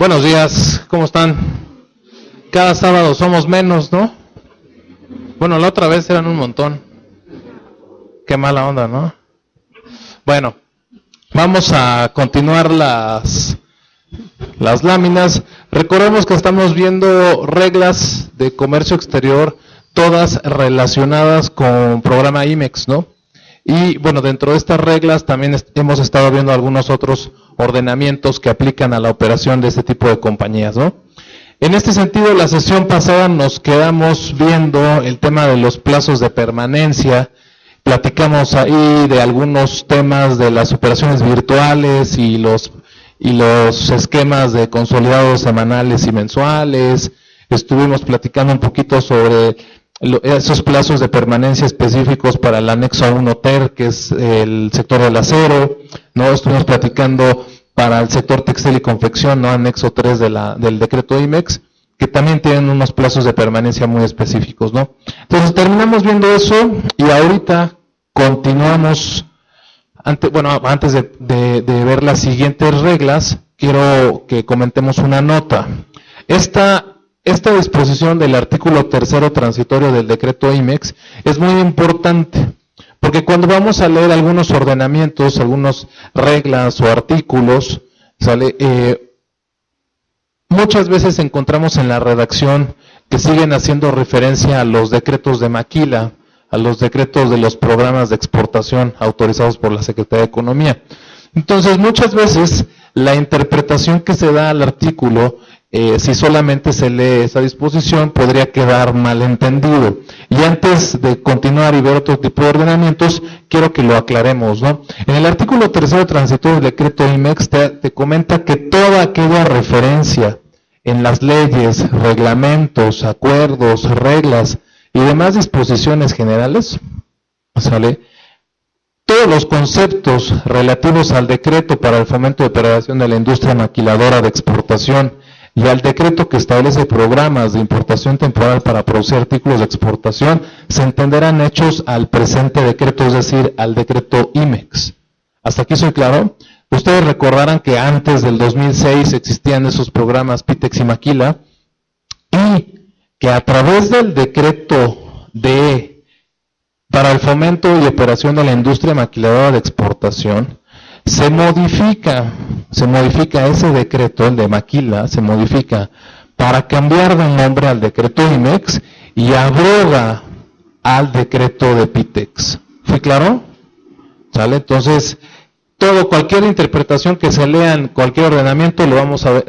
Buenos días, ¿cómo están? Cada sábado somos menos, ¿no? Bueno, la otra vez eran un montón. Qué mala onda, ¿no? Bueno, vamos a continuar las láminas. Recordemos que estamos viendo reglas de comercio exterior, todas relacionadas con programa IMEX, ¿no? Y bueno, dentro de estas reglas también hemos estado viendo algunos otros ordenamientos que aplican a la operación de este tipo de compañías, ¿no? En este sentido, la sesión pasada nos quedamos viendo el tema de los plazos de permanencia. Platicamos ahí de algunos temas de las operaciones virtuales y los esquemas de consolidados semanales y mensuales. Estuvimos platicando un poquito sobre esos plazos de permanencia específicos para el anexo 1 TER, que es el sector del acero, ¿no? Estuvimos platicando para el sector textil y confección, ¿no? Anexo 3 del decreto IMEX, que también tienen unos plazos de permanencia muy específicos, ¿no? Entonces terminamos viendo eso y ahorita continuamos. Antes de ver las siguientes reglas, quiero que comentemos una nota. Esta disposición del artículo 3º transitorio del decreto IMEX es muy importante, porque cuando vamos a leer algunos ordenamientos, algunas reglas o artículos, muchas veces encontramos en la redacción que siguen haciendo referencia a los decretos de maquila, a los decretos de los programas de exportación autorizados por la Secretaría de Economía. Entonces, muchas veces la interpretación que se da al artículo, si solamente se lee esa disposición, podría quedar mal entendido. Y antes de continuar y ver otro tipo de ordenamientos, quiero que lo aclaremos, ¿no? En el artículo 3º transitorio del decreto IMEX te comenta que toda aquella referencia en las leyes, reglamentos, acuerdos, reglas y demás disposiciones generales, todos los conceptos relativos al decreto para el fomento de operación de la industria maquiladora de exportación y al decreto que establece programas de importación temporal para producir artículos de exportación se entenderán hechos al presente decreto, es decir, al decreto IMEX. ¿Hasta aquí soy claro? Ustedes recordarán que antes del 2006 existían esos programas PITEX y Maquila, y que a través del decreto para el fomento y operación de la industria maquiladora de exportación, se modifica ese decreto, el de Maquila, se modifica para cambiar de nombre al decreto IMEX y abroga al decreto de PITEX. ¿Fue claro? ¿Sale? Entonces, cualquier interpretación que se lea en cualquier ordenamiento lo vamos a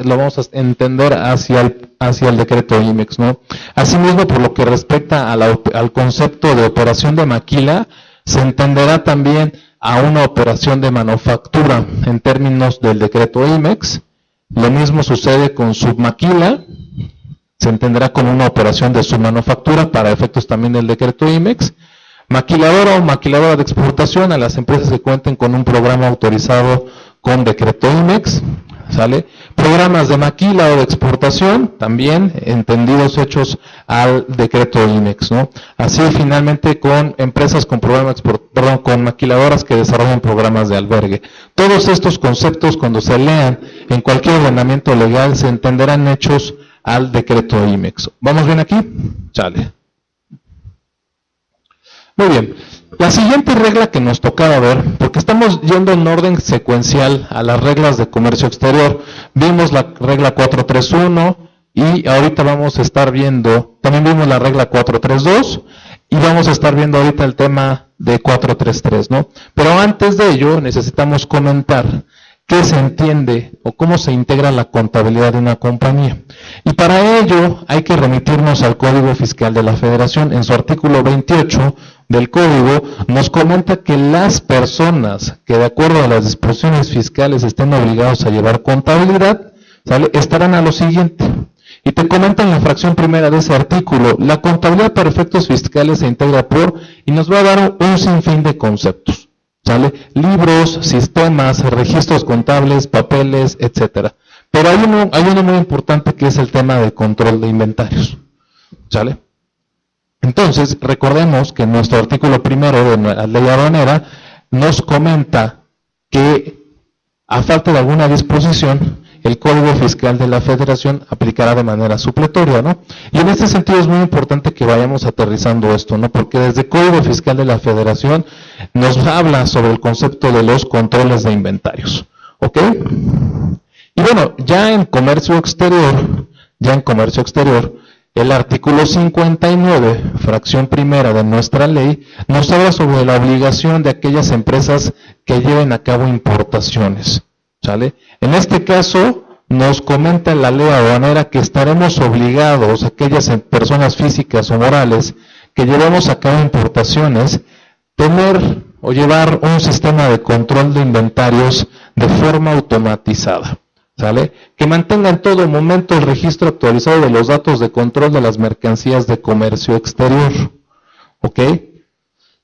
entender hacia el decreto IMEX, ¿no? Asimismo, por lo que respecta al concepto de operación de maquila, se entenderá también a una operación de manufactura en términos del decreto IMEX. Lo mismo sucede con submaquila, se entenderá como una operación de submanufactura para efectos también del decreto IMEX. Maquiladora o maquiladora de exportación a las empresas que cuenten con un programa autorizado con decreto IMEX, ¿sale? Programas de maquila o de exportación, también entendidos hechos al decreto IMEX, ¿no? Así finalmente con empresas con con maquiladoras que desarrollan programas de albergue. Todos estos conceptos, cuando se lean en cualquier ordenamiento legal, se entenderán hechos al decreto IMEX. ¿Vamos bien aquí? Sale. Muy bien, la siguiente regla que nos tocaba ver, porque estamos yendo en orden secuencial a las reglas de comercio exterior, vimos la regla 431 y ahorita vamos a estar viendo, también vimos la regla 432 y vamos a estar viendo ahorita el tema de 433, ¿no? Pero antes de ello necesitamos comentar qué se entiende o cómo se integra la contabilidad de una compañía. Y para ello hay que remitirnos al Código Fiscal de la Federación. En su artículo 28 del Código nos comenta que las personas que de acuerdo a las disposiciones fiscales estén obligados a llevar contabilidad, ¿sale?, estarán a lo siguiente. Y te comenta en la fracción primera de ese artículo, la contabilidad para efectos fiscales se integra por, y nos va a dar un sinfín de conceptos. ¿Sale? Libros, sistemas, registros contables, papeles, etcétera. Pero hay uno muy importante que es el tema del control de inventarios. ¿Sale? Entonces, recordemos que nuestro artículo primero de la ley aduanera nos comenta que, a falta de alguna disposición, el Código Fiscal de la Federación aplicará de manera supletoria, ¿no? Y en este sentido es muy importante que vayamos aterrizando esto, ¿no? Porque desde el Código Fiscal de la Federación nos habla sobre el concepto de los controles de inventarios, ¿ok? Y bueno, ya en comercio exterior, el artículo 59, fracción primera de nuestra ley, nos habla sobre la obligación de aquellas empresas que lleven a cabo importaciones, ¿sale? En este caso, nos comenta la ley aduanera que estaremos obligados, aquellas personas físicas o morales que llevemos a cabo importaciones, tener o llevar un sistema de control de inventarios de forma automatizada, ¿sale? Que mantenga en todo momento el registro actualizado de los datos de control de las mercancías de comercio exterior, ¿ok?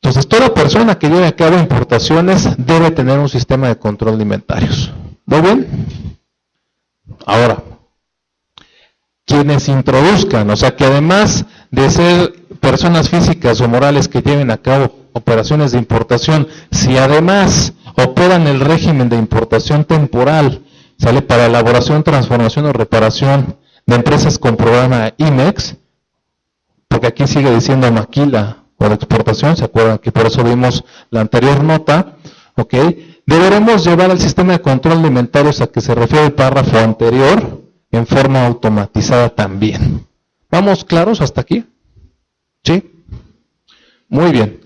Entonces, toda persona que lleve a cabo importaciones debe tener un sistema de control de inventarios. ¿Muy bien? Ahora, quienes introduzcan, o sea, que además de ser personas físicas o morales que lleven a cabo operaciones de importación, si además operan el régimen de importación temporal, ¿sale? Para elaboración, transformación o reparación de empresas con programa IMEX, porque aquí sigue diciendo maquila o de exportación, ¿se acuerdan que por eso vimos la anterior nota? ¿Ok? Deberemos llevar al sistema de control de inventarios a que se refiere el párrafo anterior en forma automatizada también. ¿Vamos claros hasta aquí? ¿Sí? Muy bien.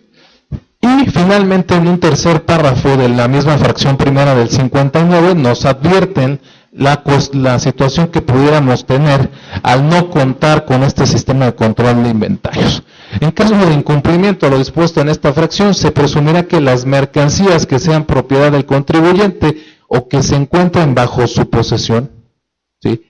Y finalmente, en un tercer párrafo de la misma fracción primera del 59, nos advierten la situación que pudiéramos tener al no contar con este sistema de control de inventarios. En caso de incumplimiento de lo dispuesto en esta fracción, se presumirá que las mercancías que sean propiedad del contribuyente o que se encuentren bajo su posesión, ¿sí?,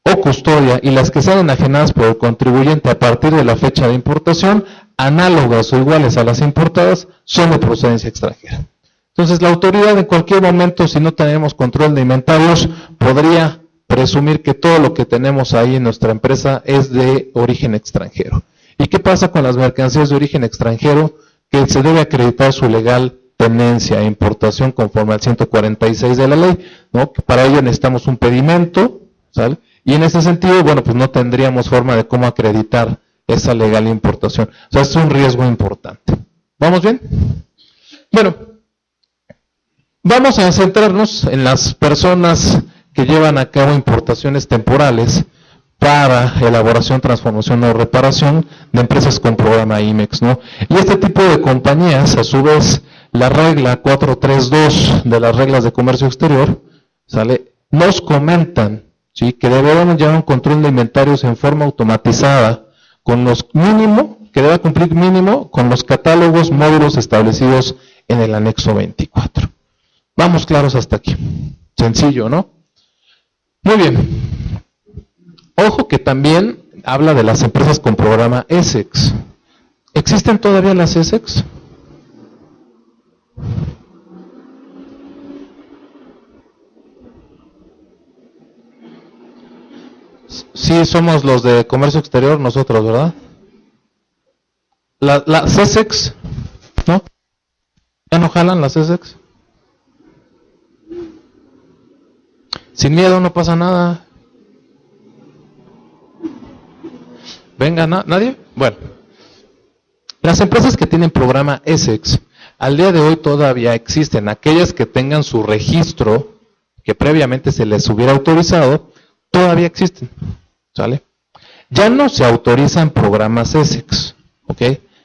o custodia, y las que sean enajenadas por el contribuyente a partir de la fecha de importación, análogas o iguales a las importadas, son de procedencia extranjera. Entonces, la autoridad en cualquier momento, si no tenemos control de inventarios, podría presumir que todo lo que tenemos ahí en nuestra empresa es de origen extranjero. ¿Y qué pasa con las mercancías de origen extranjero? Que se debe acreditar su legal tenencia e importación conforme al 146 de la ley, ¿no? Que para ello necesitamos un pedimento, ¿sale? Y en ese sentido, bueno, pues no tendríamos forma de cómo acreditar esa legal importación. O sea, es un riesgo importante. ¿Vamos bien? Bueno, vamos a centrarnos en las personas que llevan a cabo importaciones temporales para elaboración, transformación o reparación de empresas con programa IMEX, ¿no? Y este tipo de compañías, a su vez, la regla 432 de las reglas de comercio exterior, ¿sale?, nos comentan, ¿sí?, que deberán llevar un control de inventarios en forma automatizada, con los mínimo, que debe cumplir mínimo con los catálogos módulos establecidos en el anexo 24. Vamos claros hasta aquí. Sencillo, ¿no? Muy bien. Ojo que también habla de las empresas con programa ESEX. ¿Existen todavía las ESEX? Sí, somos los de comercio exterior nosotros, ¿verdad? Las ESEX, ¿no? ¿Ya no jalan las ESEX? Sin miedo, no pasa nada. Venga, ¿nadie? Bueno, las empresas que tienen programa ESEX, al día de hoy todavía existen. Aquellas que tengan su registro, que previamente se les hubiera autorizado, todavía existen, ¿sale? Ya no se autorizan programas ESEX, ¿ok?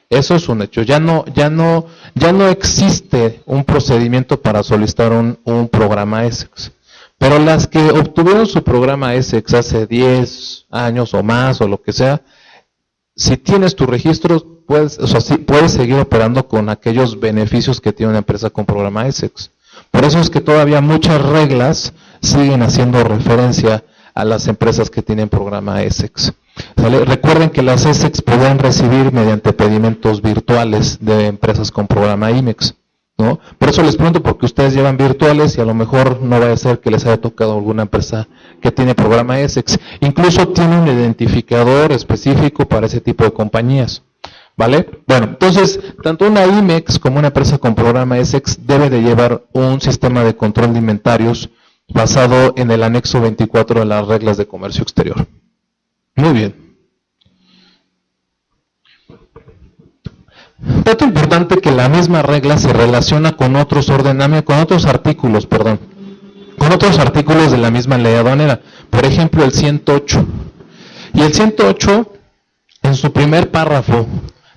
Eso es un hecho. Ya no existe un procedimiento para solicitar un programa ESEX. Pero las que obtuvieron su programa ESEX hace 10 años o más, o lo que sea, si tienes tu registro, puedes seguir operando con aquellos beneficios que tiene una empresa con programa ESEX. Por eso es que todavía muchas reglas siguen haciendo referencia a las empresas que tienen programa ESEX. ¿Sale? Recuerden que las ESEX pueden recibir mediante pedimentos virtuales de empresas con programa IMEX, ¿no? Por eso les pregunto, porque ustedes llevan virtuales y a lo mejor no vaya a ser que les haya tocado alguna empresa que tiene programa ESEX. Incluso tiene un identificador específico para ese tipo de compañías, ¿vale? Bueno, entonces, tanto una IMEX como una empresa con programa ESEX debe de llevar un sistema de control de inventarios, basado en el anexo 24 de las reglas de comercio exterior. Muy bien. Dato importante que la misma regla se relaciona con otros artículos de la misma ley aduanera. Por ejemplo, el 108. Y el 108, en su primer párrafo,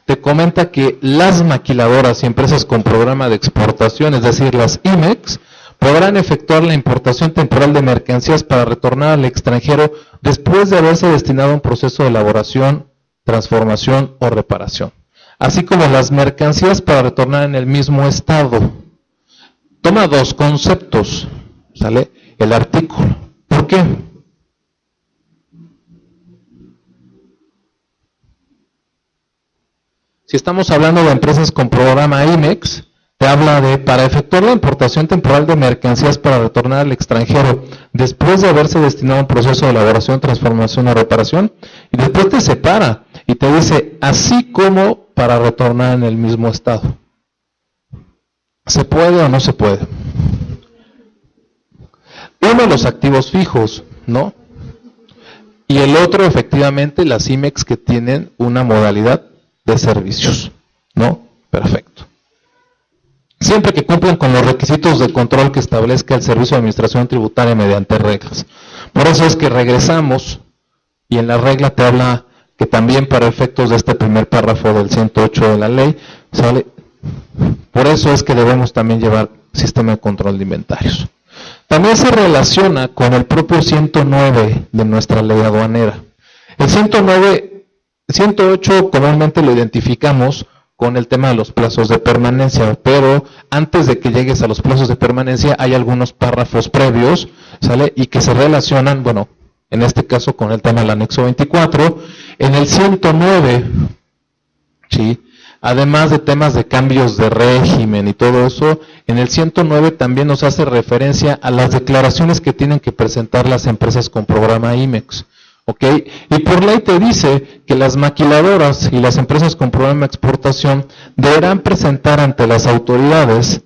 te comenta que las maquiladoras y empresas con programa de exportación, es decir, las IMEX, podrán efectuar la importación temporal de mercancías para retornar al extranjero después de haberse destinado a un proceso de elaboración, transformación o reparación, así como las mercancías para retornar en el mismo estado. Toma dos conceptos, ¿sale? El artículo. ¿Por qué? Si estamos hablando de empresas con programa IMEX, te habla de para efectuar la importación temporal de mercancías para retornar al extranjero después de haberse destinado a un proceso de elaboración, transformación o reparación, y después te separa y te dice así como para retornar en el mismo estado. ¿Se puede o no se puede? Uno, los activos fijos, ¿no? Y el otro, efectivamente, las IMEX que tienen una modalidad de servicios, ¿no? Perfecto. Siempre que cumplan con los requisitos de control que establezca el Servicio de Administración Tributaria mediante reglas. Por eso es que regresamos y en la regla te habla que también para efectos de este primer párrafo del 108 de la ley, ¿sale? Por eso es que debemos también llevar sistema de control de inventarios. También se relaciona con el propio 109 de nuestra ley aduanera. El 108 comúnmente lo identificamos con el tema de los plazos de permanencia, pero antes de que llegues a los plazos de permanencia hay algunos párrafos previos, ¿sale? Y que se relacionan, bueno, en este caso con el tema del anexo 24. En el 109, ¿sí? Además de temas de cambios de régimen y todo eso, en el 109 también nos hace referencia a las declaraciones que tienen que presentar las empresas con programa IMEX. ¿Ok? Y por ley te dice que las maquiladoras y las empresas con programa de exportación deberán presentar ante las autoridades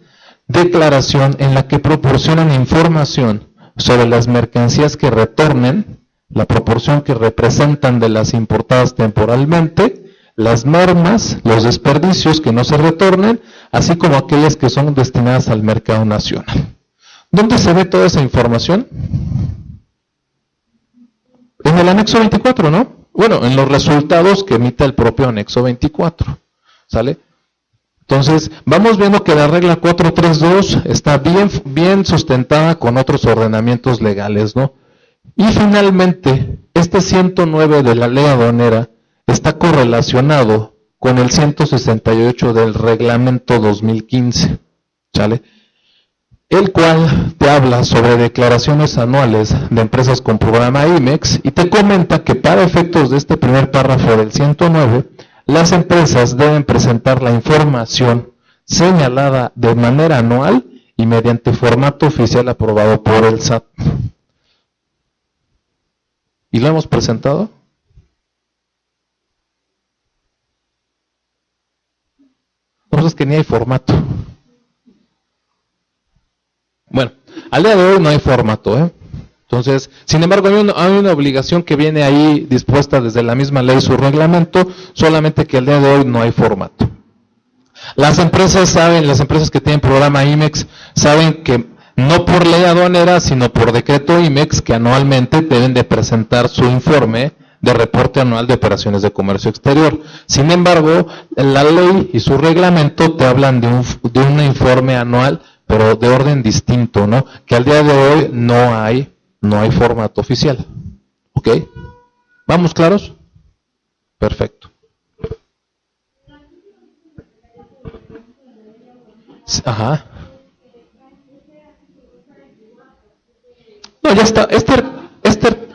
declaración en la que proporcionan información sobre las mercancías que retornen, la proporción que representan de las importadas temporalmente, las mermas, los desperdicios que no se retornen, así como aquellas que son destinadas al mercado nacional. ¿Dónde se ve toda esa información? En el anexo 24, ¿no? Bueno, en los resultados que emite el propio anexo 24, ¿sale? Entonces, vamos viendo que la regla 432 está bien sustentada con otros ordenamientos legales, ¿no? Y finalmente, este 109 de la ley aduanera está correlacionado con el 168 del reglamento 2015, ¿sale? El cual te habla sobre declaraciones anuales de empresas con programa IMEX y te comenta que para efectos de este primer párrafo del 109, las empresas deben presentar la información señalada de manera anual y mediante formato oficial aprobado por el SAT. ¿Y lo hemos presentado? No, es que ni hay formato. Bueno, al día de hoy no hay formato, ¿eh? Entonces, sin embargo, hay una obligación que viene ahí dispuesta desde la misma ley, su reglamento, solamente que al día de hoy no hay formato. Las empresas saben, las empresas que tienen programa IMEX, saben que no por ley aduanera, sino por decreto IMEX, que anualmente deben de presentar su informe de reporte anual de operaciones de comercio exterior. Sin embargo, la ley y su reglamento te hablan de un informe anual, pero de orden distinto, ¿no? Que al día de hoy no hay formato oficial. ¿Ok? ¿Vamos claros? Perfecto. Ajá. No, ya está.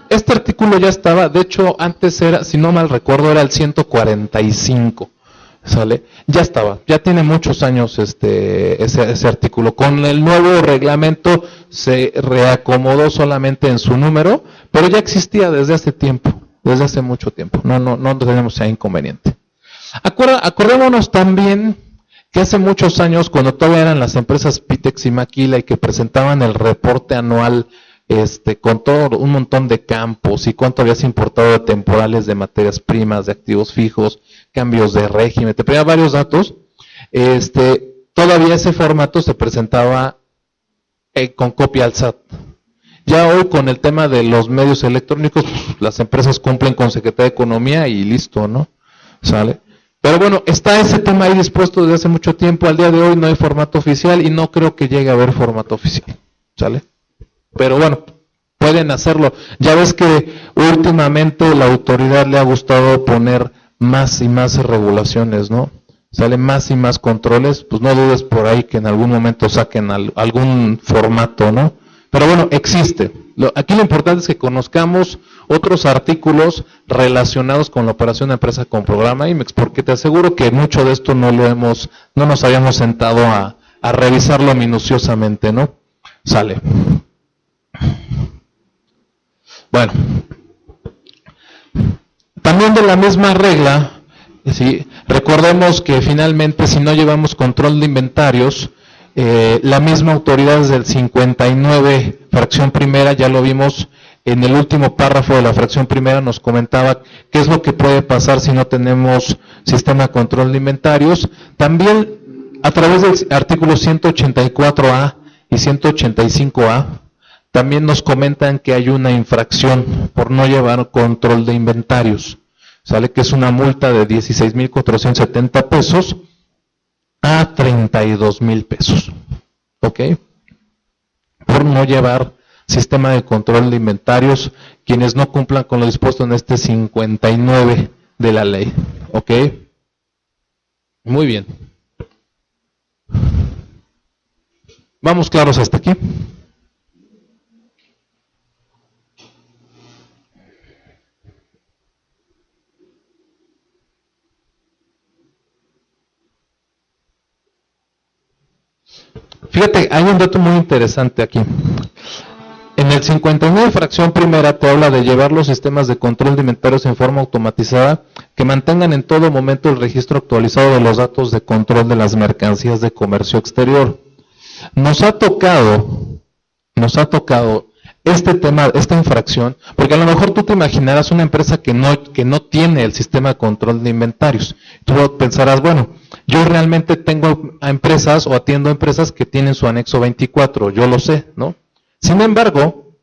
Este artículo ya estaba, de hecho, antes era, si no mal recuerdo, era el 145. ¿Sale? Ya estaba, ya tiene muchos años ese artículo. Con el nuevo reglamento se reacomodó solamente en su número, pero ya existía desde hace tiempo, desde hace mucho tiempo. No tenemos ya inconveniente. Acordémonos también que hace muchos años, cuando todavía eran las empresas Pitex y Maquila y que presentaban el reporte anual con todo un montón de campos y cuánto habías importado de temporales, de materias primas, de activos fijos, cambios de régimen, te pedía varios datos, todavía ese formato se presentaba con copia al SAT. Ya hoy con el tema de los medios electrónicos, pues, las empresas cumplen con Secretaría de Economía y listo, ¿no? ¿Sale? Pero bueno, está ese tema ahí dispuesto desde hace mucho tiempo. Al día de hoy no hay formato oficial y no creo que llegue a haber formato oficial. ¿Sale? Pero bueno, pueden hacerlo. Ya ves que últimamente la autoridad le ha gustado poner más y más regulaciones, ¿no? Salen más y más controles, pues no dudes por ahí que en algún momento saquen algún formato, ¿no? Pero bueno, existe. Aquí lo importante es que conozcamos otros artículos relacionados con la operación de empresa con programa IMEX, porque te aseguro que mucho de esto no nos habíamos sentado a revisarlo minuciosamente, ¿no? Sale. Bueno, también de la misma regla, ¿sí? Recordemos que finalmente si no llevamos control de inventarios, la misma autoridad desde el 59, fracción primera, ya lo vimos en el último párrafo de la fracción primera, nos comentaba qué es lo que puede pasar si no tenemos sistema de control de inventarios. También a través del artículo 184A y 185A, también nos comentan que hay una infracción por no llevar control de inventarios. Sale que es una multa de 16,470 pesos a 32,000 pesos. ¿Ok? Por no llevar sistema de control de inventarios, quienes no cumplan con lo dispuesto en este 59 de la ley. ¿Ok? Muy bien. ¿Vamos claros hasta aquí? Fíjate, hay un dato muy interesante aquí. En el 59, fracción primera, te habla de llevar los sistemas de control de inventarios en forma automatizada que mantengan en todo momento el registro actualizado de los datos de control de las mercancías de comercio exterior. Nos ha tocado este tema, esta infracción, porque a lo mejor tú te imaginarás una empresa que no tiene el sistema de control de inventarios. Tú pensarás, bueno, yo realmente tengo a empresas o atiendo a empresas que tienen su anexo 24, yo lo sé, ¿no? Sin embargo,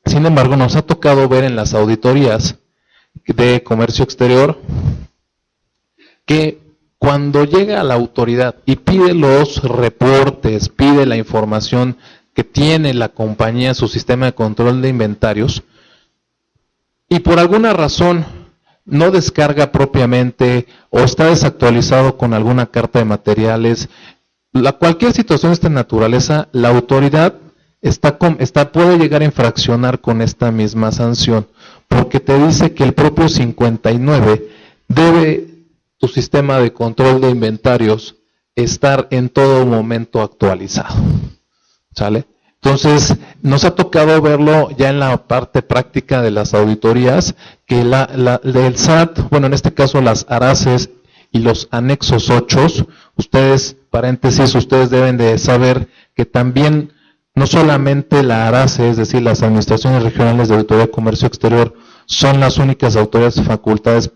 nos ha tocado ver en las auditorías de comercio exterior que cuando llega a la autoridad y pide los reportes, pide la información que tiene la compañía, su sistema de control de inventarios, y por alguna razón no descarga propiamente o está desactualizado con alguna carta de materiales, cualquier situación de esta naturaleza, la autoridad puede llegar a infraccionar con esta misma sanción, porque te dice que el propio 59 debe tu sistema de control de inventarios estar en todo momento actualizado. ¿Sale? Entonces, nos ha tocado verlo ya en la parte práctica de las auditorías, que del SAT, bueno, en este caso las ARACES y los anexos 8, ustedes deben de saber que también no solamente la ARACE, es decir, las administraciones regionales de auditoría de comercio exterior, son las únicas autoridades facultadas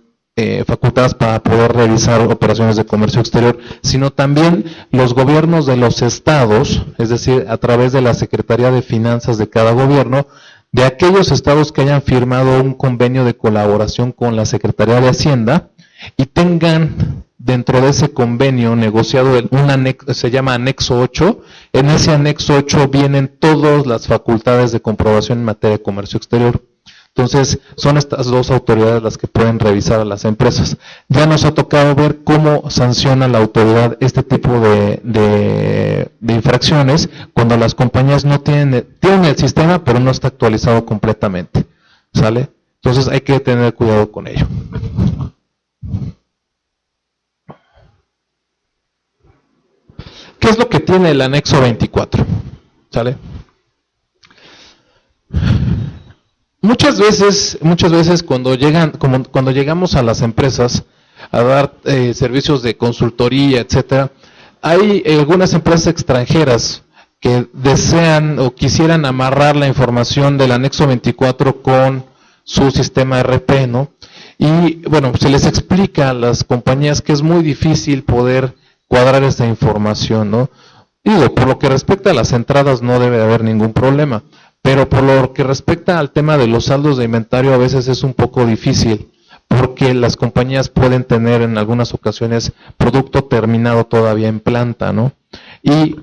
para poder realizar operaciones de comercio exterior, sino también los gobiernos de los estados, es decir, a través de la Secretaría de Finanzas de cada gobierno, de aquellos estados que hayan firmado un convenio de colaboración con la Secretaría de Hacienda y tengan dentro de ese convenio negociado un anexo, se llama anexo 8, en ese anexo 8 vienen todas las facultades de comprobación en materia de comercio exterior. Entonces, son estas dos autoridades las que pueden revisar a las empresas. Ya nos ha tocado ver cómo sanciona la autoridad este tipo de infracciones cuando las compañías no tienen el sistema, pero no está actualizado completamente. ¿Sale? Entonces, hay que tener cuidado con ello. ¿Qué es lo que tiene el anexo 24? ¿Sale? Muchas veces cuando llegamos a las empresas a dar servicios de consultoría, etcétera, Hay algunas empresas extranjeras que desean o quisieran amarrar la información del anexo 24 con su sistema RP, ¿no? Y bueno, se les explica a las compañías que es muy difícil poder cuadrar esta información, ¿no? Digo, por lo que respecta a las entradas no debe de haber ningún problema, pero por lo que respecta al tema de los saldos de inventario a veces es un poco difícil, porque las compañías pueden tener en algunas ocasiones producto terminado todavía en planta, ¿no? Y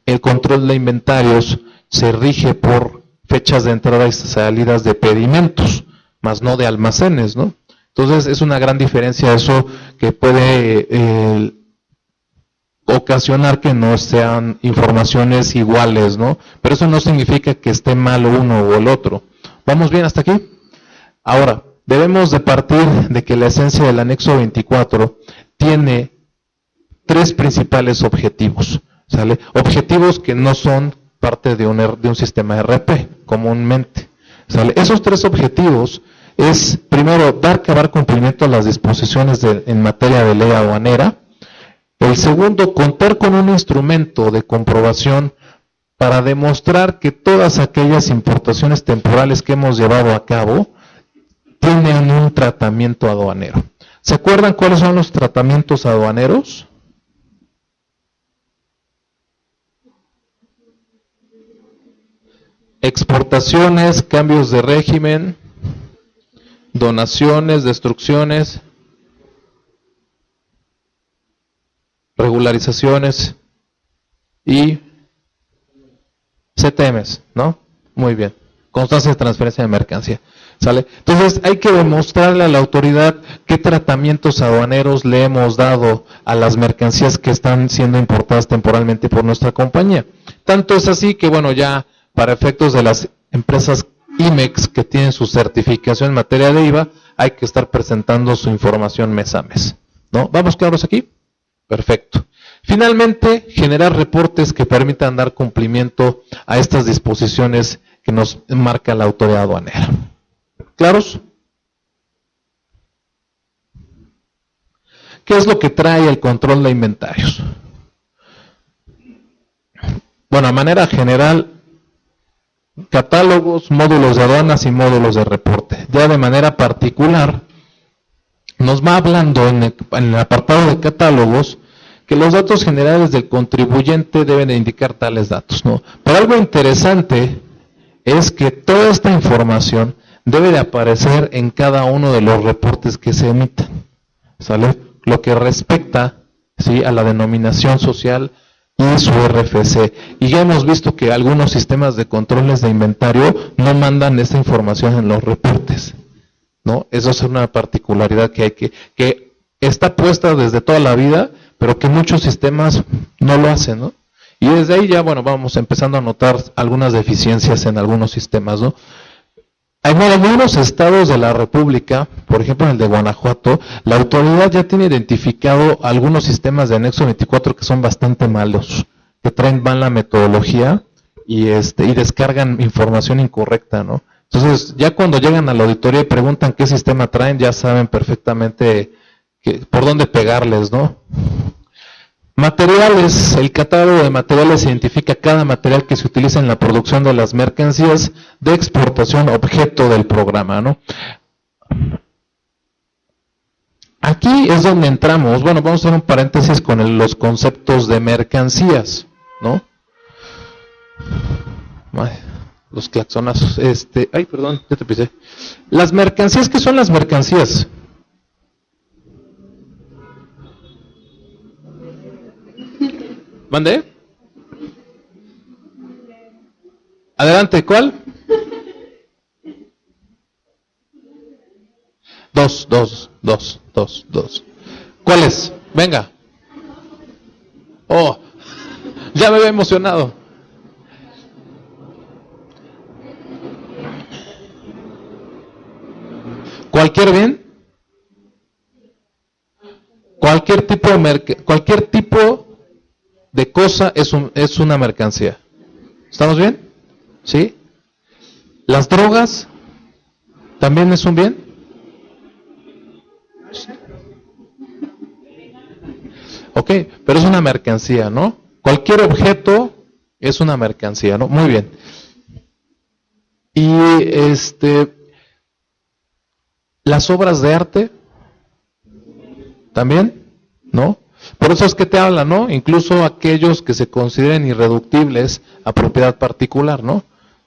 el control de inventarios se rige por fechas de entrada y salidas de pedimentos, más no de almacenes, ¿no? Entonces es una gran diferencia eso que puede ocasionar que no sean informaciones iguales, ¿no? Pero eso no significa que esté mal uno o el otro. ¿Vamos bien hasta aquí? Ahora, debemos de partir de que la esencia del anexo 24 tiene tres principales objetivos, ¿sale? Objetivos que no son parte de un sistema RP comúnmente, ¿sale? Esos tres objetivos es, primero, dar cumplimiento a las disposiciones en materia de ley aduanera. El segundo, contar con un instrumento de comprobación para demostrar que todas aquellas importaciones temporales que hemos llevado a cabo tienen un tratamiento aduanero. ¿Se acuerdan cuáles son los tratamientos aduaneros? Exportaciones, cambios de régimen, donaciones, destrucciones, regularizaciones y CTMs, ¿no? Muy bien. Constancia de transferencia de mercancía. ¿Sale? Entonces hay que demostrarle a la autoridad qué tratamientos aduaneros le hemos dado a las mercancías que están siendo importadas temporalmente por nuestra compañía. Tanto es así que, bueno, ya para efectos de las empresas IMEX que tienen su certificación en materia de IVA, hay que estar presentando su información mes a mes, ¿no? ¿Vamos claros aquí? Perfecto. Finalmente, generar reportes que permitan dar cumplimiento a estas disposiciones que nos marca la autoridad aduanera. ¿Claros? ¿Qué es lo que trae el control de inventarios? Bueno, a manera general, catálogos, módulos de aduanas y módulos de reporte. Ya de manera particular, nos va hablando en el apartado de catálogos que los datos generales del contribuyente deben de indicar tales datos, ¿no? Pero algo interesante es que toda esta información debe de aparecer en cada uno de los reportes que se emitan, ¿sale? Lo que respecta, ¿sí?, a la denominación social y su RFC. Y ya hemos visto que algunos sistemas de controles de inventario no mandan esta información en los reportes, ¿no? Eso es una particularidad que está puesta desde toda la vida, pero que muchos sistemas no lo hacen, ¿no? Y desde ahí ya, bueno, vamos empezando a notar algunas deficiencias en algunos sistemas, ¿no? En algunos estados de la República, por ejemplo en el de Guanajuato, la autoridad ya tiene identificado algunos sistemas de anexo 24 que son bastante malos, que traen mala metodología y descargan información incorrecta, ¿no? Entonces, ya cuando llegan a la auditoría y preguntan qué sistema traen, ya saben perfectamente por dónde pegarles, ¿no? Materiales. El catálogo de materiales identifica cada material que se utiliza en la producción de las mercancías de exportación objeto del programa, ¿no? Aquí es donde entramos. Bueno, vamos a hacer un paréntesis con los conceptos de mercancías, ¿no? Los claxonazos. Ay, perdón, ya te pisé. Las mercancías, ¿qué son las mercancías? ¿Mande? Adelante, ¿cuál? Dos. ¿Cuál es? Venga. Oh, ya me había emocionado. ¿Cualquier bien? Cualquier tipo de cosa es una mercancía. ¿Estamos bien? ¿Sí? ¿Las drogas también es un bien? Ok, pero es una mercancía, ¿no? Cualquier objeto es una mercancía, ¿no? Muy bien. Y las obras de arte, también, ¿no? Por eso es que te habla, ¿no? Incluso aquellos que se consideren irreductibles a propiedad particular, ¿no?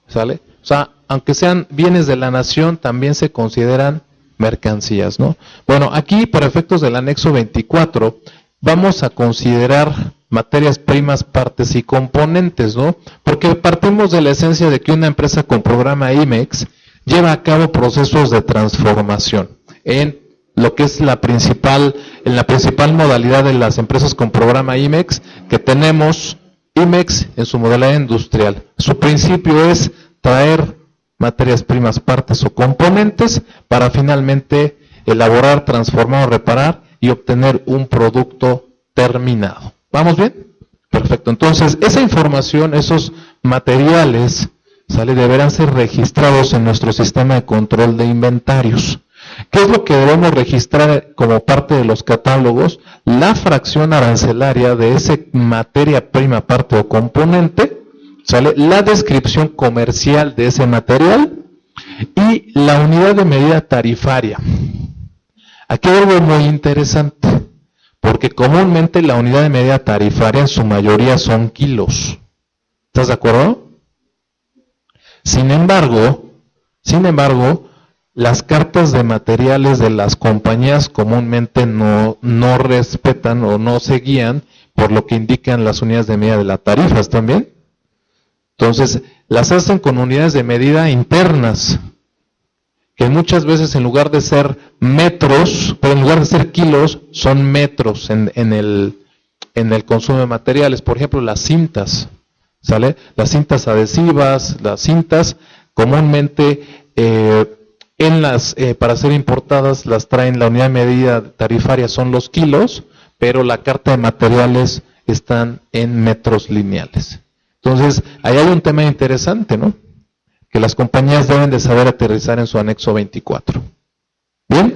¿Sale? O sea, aunque sean bienes de la nación, también se consideran mercancías, ¿no? Bueno, aquí, por efectos del anexo 24, vamos a considerar materias primas, partes y componentes, ¿no? Porque partimos de la esencia de que una empresa con programa IMEX lleva a cabo procesos de transformación en lo que es en la principal modalidad de las empresas con programa IMEX, que tenemos IMEX en su modalidad industrial. Su principio es traer materias primas, partes o componentes para finalmente elaborar, transformar o reparar y obtener un producto terminado. ¿Vamos bien? Perfecto. Entonces, esa información, esos materiales, deberán ser registrados en nuestro sistema de control de inventarios. ¿Qué es lo que debemos registrar como parte de los catálogos? La fracción arancelaria de esa materia prima, parte o componente, la descripción comercial de ese material y la unidad de medida tarifaria. Aquí hay algo muy interesante, porque comúnmente la unidad de medida tarifaria en su mayoría son kilos. ¿Estás de acuerdo? Sin embargo, las cartas de materiales de las compañías comúnmente no respetan o no se guían por lo que indican las unidades de medida de las tarifas también. Entonces, las hacen con unidades de medida internas, que muchas veces en lugar de ser metros, pero en lugar de ser kilos, son metros en el consumo de materiales. Por ejemplo, las cintas, ¿sale? Las cintas adhesivas, las cintas comúnmente para ser importadas las traen, la unidad de medida tarifaria son los kilos, pero la carta de materiales están en metros lineales. Entonces, ahí hay un tema interesante, ¿no? Que las compañías deben de saber aterrizar en su anexo 24. Bien.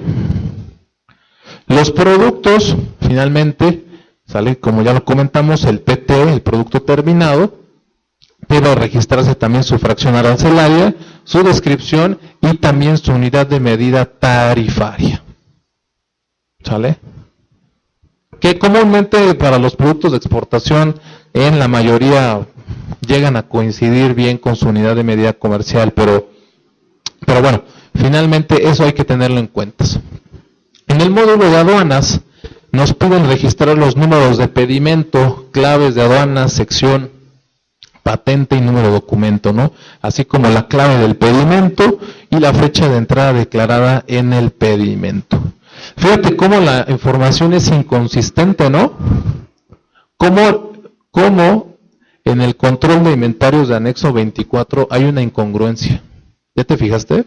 Los productos, finalmente, ¿sale? Como ya lo comentamos, el PT, el producto terminado, debe registrarse también su fracción arancelaria, su descripción y también su unidad de medida tarifaria. ¿Sale? Que comúnmente para los productos de exportación, en la mayoría llegan a coincidir bien con su unidad de medida comercial, pero bueno, finalmente eso hay que tenerlo en cuenta. En el módulo de aduanas nos piden registrar los números de pedimento, claves de aduanas, sección, patente y número de documento, ¿no? Así como la clave del pedimento y la fecha de entrada declarada en el pedimento. Fíjate cómo la información es inconsistente, ¿no? Cómo en el control de inventarios de anexo 24 hay una incongruencia. ¿Ya te fijaste?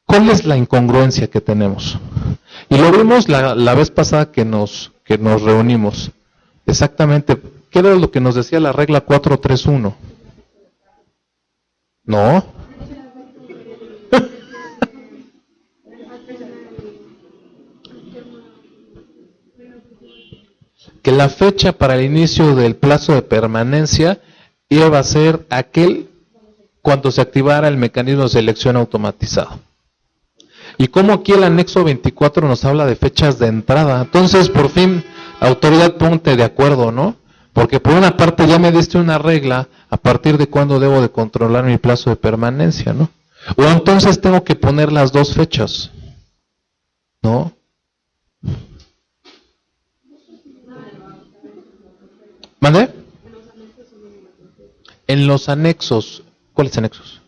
¿Cuál es la incongruencia que tenemos? Y lo vimos la vez pasada que nos reunimos. Exactamente, ¿qué era lo que nos decía la regla 431? No. Que la fecha para el inicio del plazo de permanencia iba a ser aquel cuando se activara el mecanismo de selección automatizado. Y como aquí el anexo 24 nos habla de fechas de entrada. Entonces, por fin, autoridad, ponte de acuerdo, ¿no? Porque por una parte ya me diste una regla a partir de cuándo debo de controlar mi plazo de permanencia, ¿no? O entonces tengo que poner las dos fechas, ¿no? ¿Mande? En los anexos. ¿Cuáles anexos?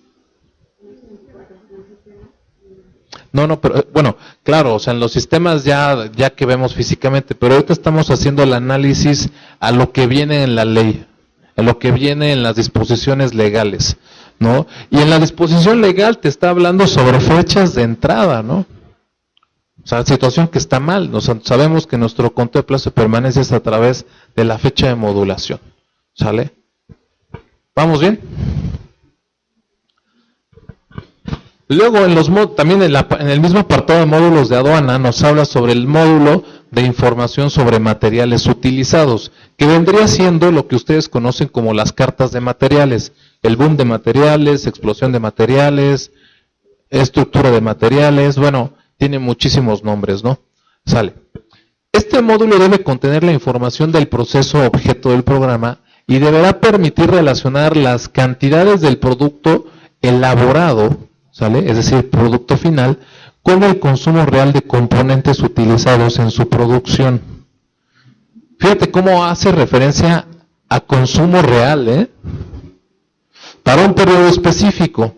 No, pero bueno, claro, o sea, en los sistemas ya que vemos físicamente, pero ahorita estamos haciendo el análisis a lo que viene en la ley, a lo que viene en las disposiciones legales, ¿no? Y en la disposición legal te está hablando sobre fechas de entrada, ¿no? O sea, situación que está mal. Sabemos que nuestro conteo de plazo de permanencia es a través de la fecha de modulación. ¿Sale? ¿Vamos bien? Luego, también en el mismo apartado de módulos de aduana, nos habla sobre el módulo de información sobre materiales utilizados, que vendría siendo lo que ustedes conocen como las cartas de materiales, el boom de materiales, explosión de materiales, estructura de materiales, bueno, tiene muchísimos nombres, ¿no? Sale. Este módulo debe contener la información del proceso objeto del programa y deberá permitir relacionar las cantidades del producto elaborado, ¿sale? Es decir, producto final, con el consumo real de componentes utilizados en su producción. Fíjate cómo hace referencia a consumo real, ¿eh? Para un periodo específico.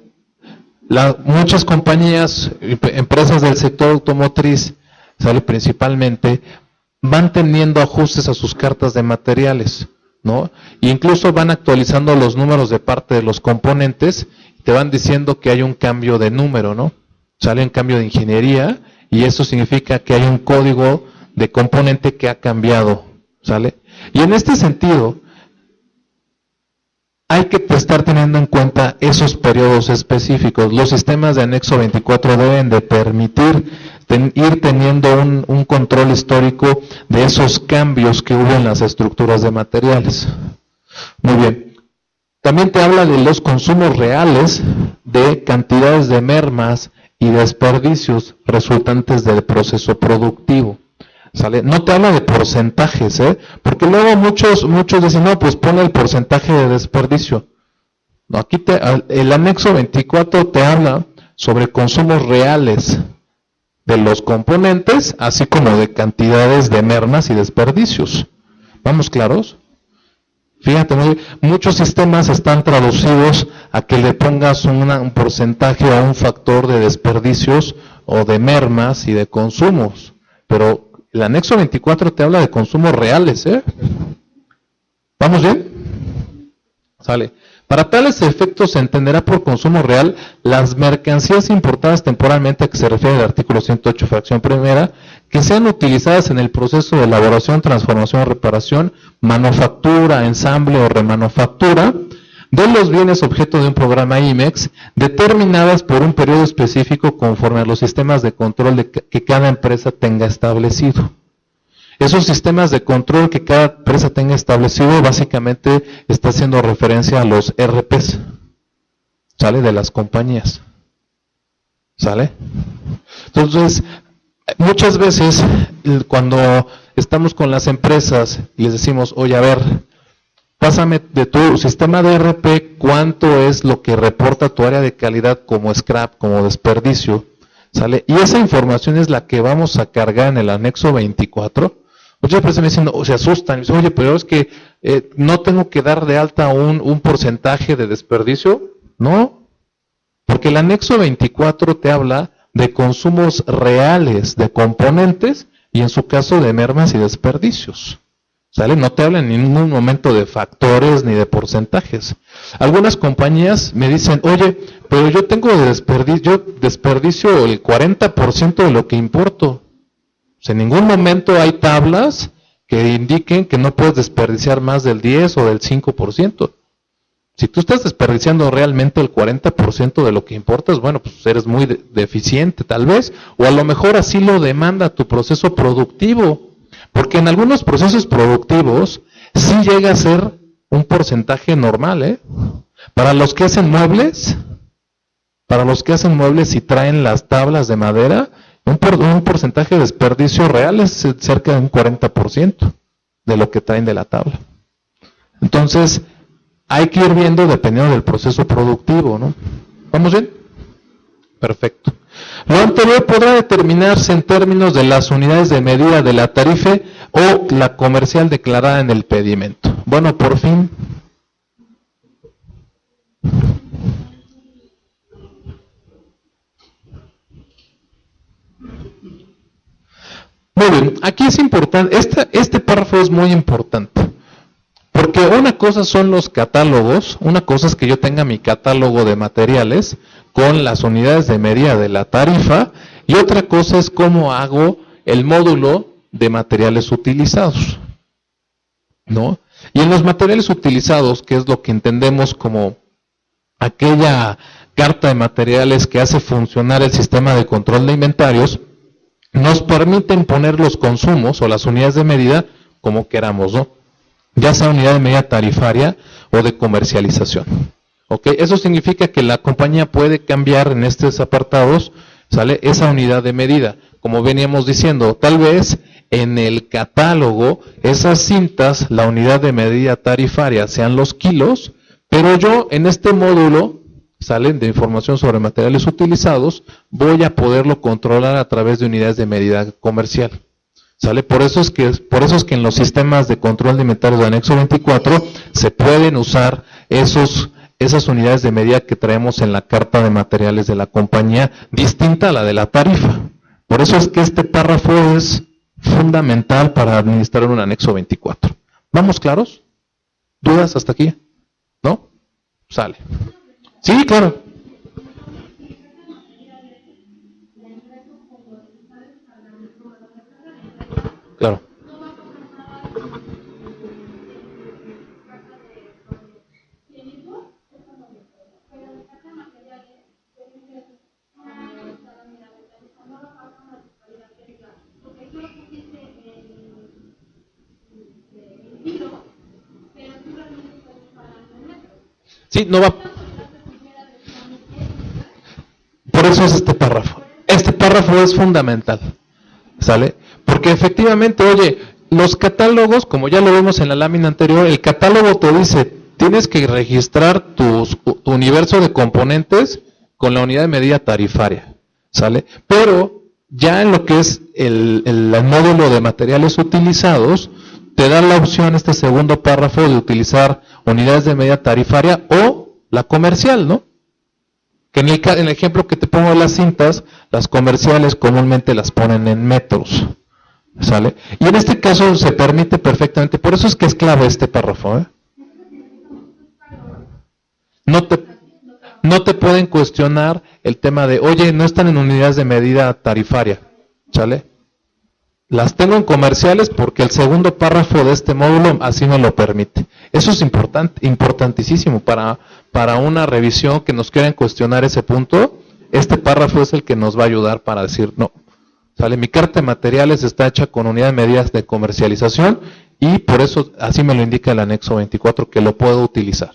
Muchas compañías, empresas del sector automotriz, ¿sale? Principalmente, van teniendo ajustes a sus cartas de materiales, ¿no? E incluso van actualizando los números de parte de los componentes, te van diciendo que hay un cambio de número, ¿no? Sale un cambio de ingeniería y eso significa que hay un código de componente que ha cambiado, ¿sale? Y en este sentido, hay que estar teniendo en cuenta esos periodos específicos. Los sistemas de anexo 24 deben de permitir ir teniendo un control histórico de esos cambios que hubo en las estructuras de materiales. Muy bien. También te habla de los consumos reales de cantidades de mermas y desperdicios resultantes del proceso productivo. ¿Sale? No te habla de porcentajes, porque luego muchos dicen, no, pues pone el porcentaje de desperdicio. No, aquí el anexo 24 te habla sobre consumos reales de los componentes, así como de cantidades de mermas y desperdicios. ¿Vamos claros? Fíjate, muchos sistemas están traducidos a que le pongas un porcentaje o un factor de desperdicios o de mermas y de consumos, pero el anexo 24 te habla de consumos reales, ¿Vamos bien? Sale. Para tales efectos se entenderá por consumo real las mercancías importadas temporalmente, a que se refiere el artículo 108, fracción primera, que sean utilizadas en el proceso de elaboración, transformación o reparación, manufactura, ensamble o remanufactura de los bienes objeto de un programa IMEX, determinadas por un periodo específico conforme a los sistemas de control que cada empresa tenga establecido. Esos sistemas de control que cada empresa tenga establecido básicamente está haciendo referencia a los RPs, ¿sale? De las compañías, ¿sale? Entonces, muchas veces cuando estamos con las empresas y les decimos, oye, a ver, pásame de tu sistema de RP cuánto es lo que reporta tu área de calidad como scrap, como desperdicio, ¿sale? Y esa información es la que vamos a cargar en el anexo 24. Muchas personas me dicen, se asustan, dicen, oye, pero es que no tengo que dar de alta un porcentaje de desperdicio. No, porque el anexo 24 te habla de consumos reales de componentes y en su caso de mermas y desperdicios. ¿Sale? No te habla en ningún momento de factores ni de porcentajes. Algunas compañías me dicen, oye, pero yo tengo desperdicio el 40% de lo que importo. O sea, en ningún momento hay tablas que indiquen que no puedes desperdiciar más del 10 o del 5%. Si tú estás desperdiciando realmente el 40% de lo que importas, bueno, pues eres muy deficiente tal vez, o a lo mejor así lo demanda tu proceso productivo. Porque en algunos procesos productivos sí llega a ser un porcentaje normal, Para los que hacen muebles y traen las tablas de madera, un porcentaje de desperdicio real es cerca de un 40% de lo que traen de la tabla. Entonces, hay que ir viendo dependiendo del proceso productivo, ¿no? ¿Vamos bien? Perfecto. Lo anterior podrá determinarse en términos de las unidades de medida de la tarifa o la comercial declarada en el pedimento. Bueno, por fin. Muy bien, aquí es importante, este párrafo es muy importante, porque una cosa son los catálogos, una cosa es que yo tenga mi catálogo de materiales con las unidades de medida de la tarifa, y otra cosa es cómo hago el módulo de materiales utilizados, ¿no? Y en los materiales utilizados, que es lo que entendemos como aquella carta de materiales que hace funcionar el sistema de control de inventarios, nos permiten poner los consumos o las unidades de medida como queramos, ¿no? Ya sea unidad de medida tarifaria o de comercialización. ¿Ok? Eso significa que la compañía puede cambiar en estos apartados, ¿sale? Esa unidad de medida. Como veníamos diciendo, tal vez en el catálogo esas cintas, la unidad de medida tarifaria sean los kilos, pero yo en este módulo, salen de información sobre materiales utilizados, voy a poderlo controlar a través de unidades de medida comercial. ¿Sale? Por eso es que en los sistemas de control de inventarios de anexo 24 se pueden usar esas unidades de medida que traemos en la carta de materiales de la compañía, distinta a la de la tarifa. Por eso es que este párrafo es fundamental para administrar un anexo 24. ¿Vamos claros? ¿Dudas hasta aquí? ¿No? Sale. Sí, claro. Claro. Sí, no va. Por eso es este párrafo. Este párrafo es fundamental. ¿Sale? Porque efectivamente, oye, los catálogos, como ya lo vimos en la lámina anterior, el catálogo te dice, tienes que registrar tu universo de componentes con la unidad de medida tarifaria. ¿Sale? Pero ya en lo que es el módulo de materiales utilizados, te da la opción, este segundo párrafo, de utilizar unidades de medida tarifaria o la comercial, ¿no? Que en el ejemplo que te pongo de las cintas, las comerciales comúnmente las ponen en metros, ¿sale? Y en este caso se permite perfectamente, por eso es que es clave este párrafo, ¿eh? No te pueden cuestionar el tema de, oye, no están en unidades de medida tarifaria, ¿sale? Las tengo en comerciales porque el segundo párrafo de este módulo así me lo permite. Eso es importantísimo para una revisión que nos quieran cuestionar ese punto. Este párrafo es el que nos va a ayudar para decir, no, ¿sale? Mi carta de materiales está hecha con unidad de medidas de comercialización y por eso así me lo indica el anexo 24 que lo puedo utilizar.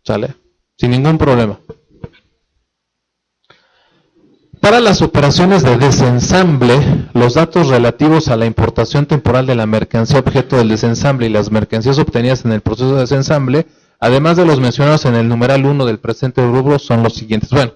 ¿Sale? Sin ningún problema. Para las operaciones de desensamble, los datos relativos a la importación temporal de la mercancía objeto del desensamble y las mercancías obtenidas en el proceso de desensamble, además de los mencionados en el numeral 1 del presente rubro, son los siguientes. Bueno,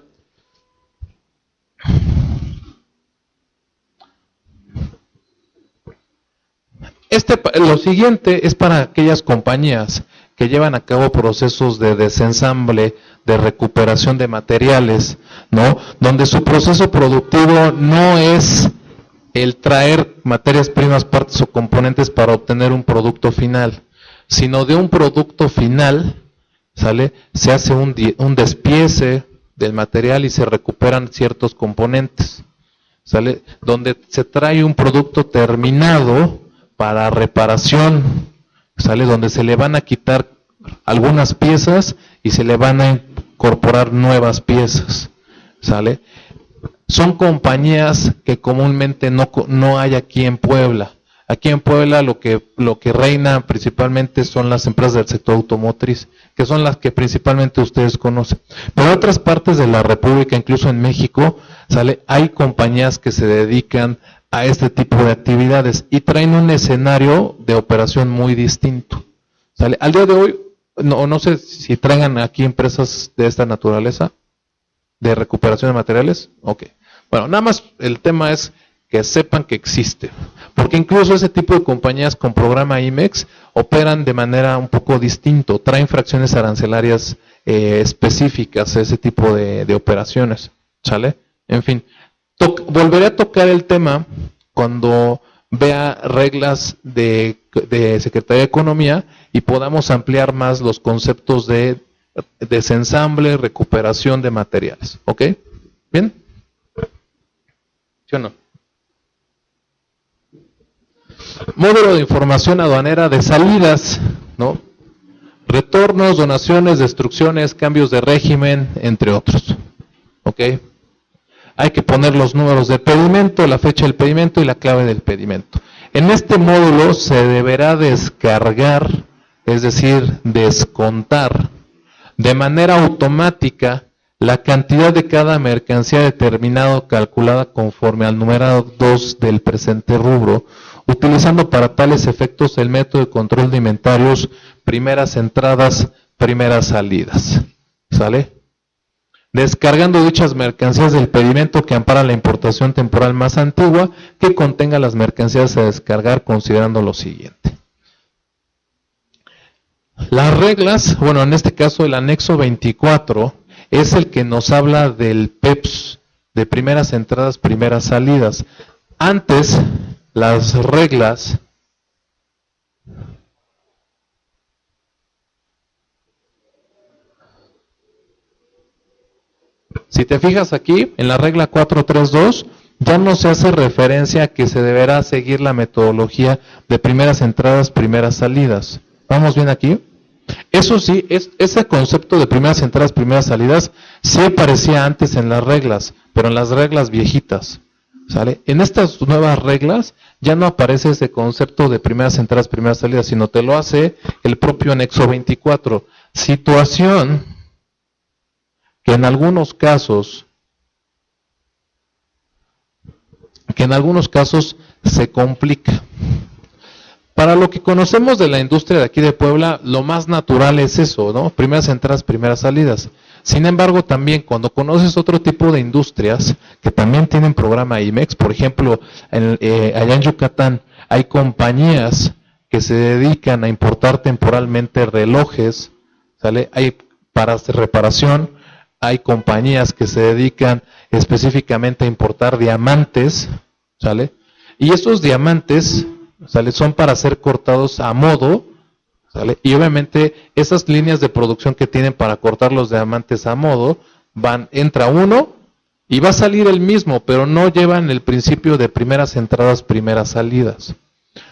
lo siguiente es para aquellas compañías que llevan a cabo procesos de desensamble, de recuperación de materiales, ¿no? Donde su proceso productivo no es el traer materias primas, partes o componentes para obtener un producto final, sino de un producto final, ¿sale? Se hace un despiece del material y se recuperan ciertos componentes, ¿sale? Donde se trae un producto terminado para reparación, ¿sale? Donde se le van a quitar algunas piezas y se le van a incorporar nuevas piezas, ¿sale? Son compañías que comúnmente no hay aquí en Puebla. Aquí en Puebla lo que reina principalmente son las empresas del sector automotriz, que son las que principalmente ustedes conocen. Pero en otras partes de la República, incluso en México, ¿sale? Hay compañías que se dedican a este tipo de actividades y traen un escenario de operación muy distinto, ¿sale? Al día de hoy, no sé si traigan aquí empresas de esta naturaleza, de recuperación de materiales. Ok. Bueno, nada más el tema es que sepan que existe, porque incluso ese tipo de compañías con programa IMEX operan de manera un poco distinto, traen fracciones arancelarias específicas a ese tipo de operaciones, ¿sale? En fin, volveré a tocar el tema cuando vea reglas de Secretaría de Economía y podamos ampliar más los conceptos de desensamble, recuperación de materiales. ¿Ok? ¿Bien? ¿Sí o no? Módulo de información aduanera de salidas, ¿no? retornos, donaciones, destrucciones, cambios de régimen, entre otros. ¿Ok? Hay que poner los números de pedimento, la fecha del pedimento y la clave del pedimento. En este módulo se deberá descargar, es decir, descontar de manera automática la cantidad de cada mercancía determinado calculada conforme al numerado 2 del presente rubro, utilizando para tales efectos el método de control de inventarios, primeras entradas, primeras salidas. ¿Sale? Descargando dichas mercancías del pedimento que ampara la importación temporal más antigua, que contenga las mercancías a descargar considerando lo siguiente. Las reglas, bueno, en este caso el anexo 24, es el que nos habla del PEPS, de primeras entradas, primeras salidas. Antes, las reglas si te fijas aquí, en la regla 432, ya no se hace referencia a que se deberá seguir la metodología de primeras entradas, primeras salidas. ¿Vamos bien aquí? Eso sí, ese concepto de primeras entradas, primeras salidas, sí aparecía antes en las reglas, pero en las reglas viejitas. ¿Sale? En estas nuevas reglas ya no aparece ese concepto de primeras entradas, primeras salidas, sino te lo hace el propio anexo 24. Situación que en algunos casos se complica. Para lo que conocemos de la industria de aquí de Puebla, lo más natural es eso, ¿no? Primeras entradas, primeras salidas. Sin embargo, también cuando conoces otro tipo de industrias que también tienen programa IMEX, por ejemplo, allá en Yucatán hay compañías que se dedican a importar temporalmente relojes, ¿sale? Hay para reparación, hay compañías que se dedican específicamente a importar diamantes, ¿sale? Y esos diamantes, ¿sale? Son para ser cortados a modo, ¿sale? Y obviamente esas líneas de producción que tienen para cortar los diamantes a modo, entra uno y va a salir el mismo, pero no llevan el principio de primeras entradas, primeras salidas.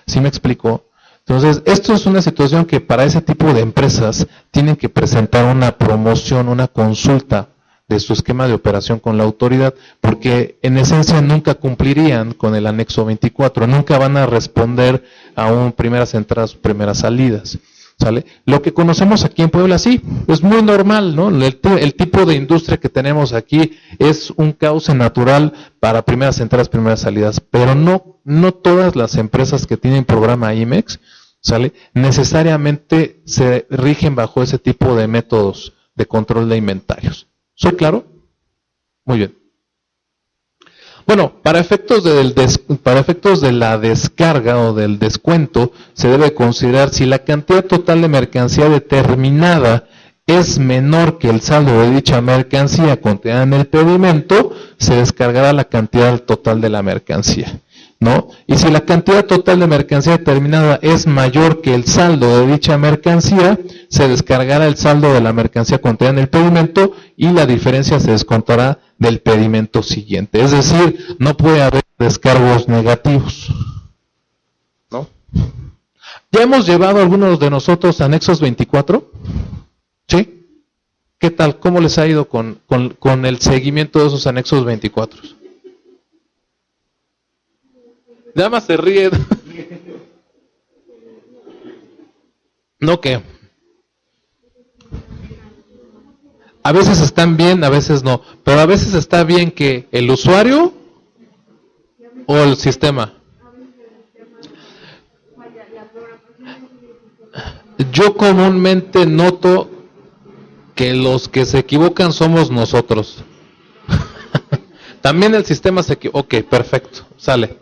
¿Sí me explico? Entonces, esto es una situación que para ese tipo de empresas tienen que presentar una promoción, una consulta de su esquema de operación con la autoridad, porque en esencia nunca cumplirían con el anexo 24, nunca van a responder a un primeras entradas, primeras salidas. ¿Sale? Lo que conocemos aquí en Puebla, sí, es muy normal, ¿no? El tipo de industria que tenemos aquí es un cauce natural para primeras entradas, primeras salidas, pero no todas las empresas que tienen programa IMEX, ¿sale? Necesariamente se rigen bajo ese tipo de métodos de control de inventarios. ¿Soy claro? Muy bien. Bueno, para efectos de la descarga o del descuento, se debe considerar si la cantidad total de mercancía determinada es menor que el saldo de dicha mercancía contenida en el pedimento, se descargará la cantidad total de la mercancía, ¿no? Y si la cantidad total de mercancía determinada es mayor que el saldo de dicha mercancía, se descargará el saldo de la mercancía contenida en el pedimento y la diferencia se descontará del pedimento siguiente. Es decir, no puede haber descargos negativos, ¿no? ¿Ya hemos llevado algunos de nosotros anexos 24? ¿Sí? ¿Qué tal? ¿Cómo les ha ido con el seguimiento de esos anexos 24? Nada más se ríe. ¿No qué? A veces están bien, a veces no. Pero a veces está bien que el usuario o el sistema. Yo comúnmente noto que los que se equivocan somos nosotros. También el sistema se equivoca. Ok, perfecto, sale.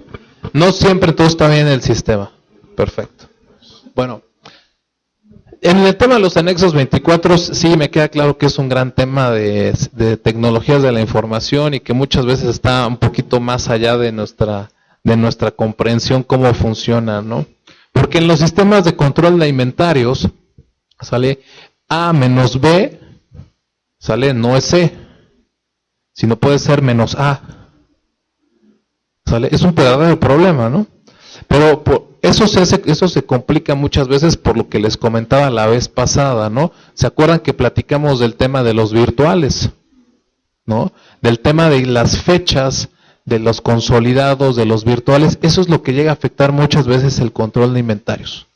No siempre todo está bien en el sistema. Perfecto. Bueno, en el tema de los anexos 24, sí me queda claro que es un gran tema de tecnologías de la información y que muchas veces está un poquito más allá de nuestra comprensión cómo funciona, ¿no? Porque en los sistemas de control de inventarios, sale A menos B, sale no es C, sino puede ser menos A. ¿Sale? Es un verdadero problema, ¿no? Pero eso se complica muchas veces por lo que les comentaba la vez pasada, ¿no? ¿Se acuerdan que platicamos del tema de los virtuales? ¿No? Del tema de las fechas, de los consolidados, de los virtuales. Eso es lo que llega a afectar muchas veces el control de inventarios.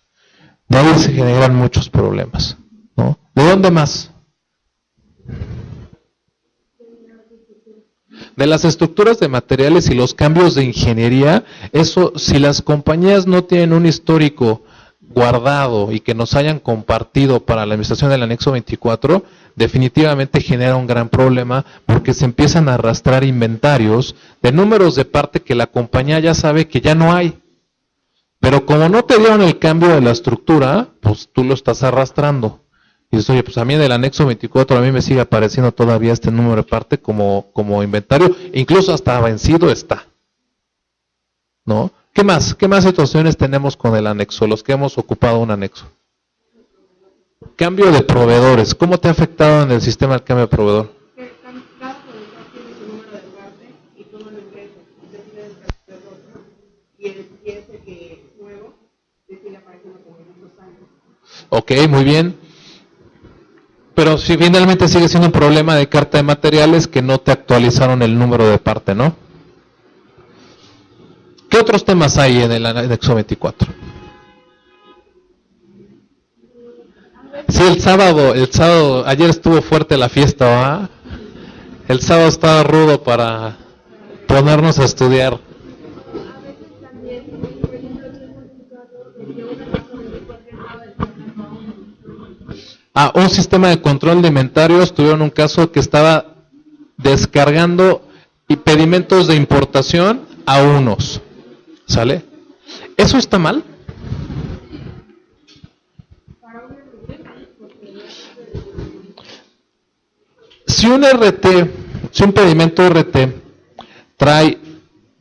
De ahí se generan muchos problemas, ¿no? ¿De dónde más? De las estructuras de materiales y los cambios de ingeniería. Eso, si las compañías no tienen un histórico guardado y que nos hayan compartido para la administración del anexo 24, definitivamente genera un gran problema, porque se empiezan a arrastrar inventarios de números de parte que la compañía ya sabe que ya no hay. Pero como no te dieron el cambio de la estructura, pues tú lo estás arrastrando. Y dices, oye, pues a mí en el anexo 24 a mí me sigue apareciendo todavía este número de parte como inventario, incluso hasta vencido está, ¿no? ¿Qué más? ¿Qué más situaciones tenemos con el anexo, los que hemos ocupado un anexo? Cambio de proveedores. ¿Cómo te ha afectado en el sistema el cambio de proveedor? Cada proveedor tiene su número de parte y tú no lo ingresas, decides el otro, y ese que es nuevo decide apareciendo como en otros años. Ok, muy bien. Pero si finalmente sigue siendo un problema de carta de materiales que no te actualizaron el número de parte, ¿no? ¿Qué otros temas hay en el anexo 24? Sí, el sábado, ayer estuvo fuerte la fiesta, ¿verdad? El sábado estaba rudo para ponernos a estudiar. A veces también, por ejemplo, tenemos un caso de que una persona de cualquier lado del sistema Un sistema de control de inventarios. Tuvieron un caso que estaba descargando impedimentos de importación a unos. ¿Sale? ¿Eso está mal? Si un pedimento RT trae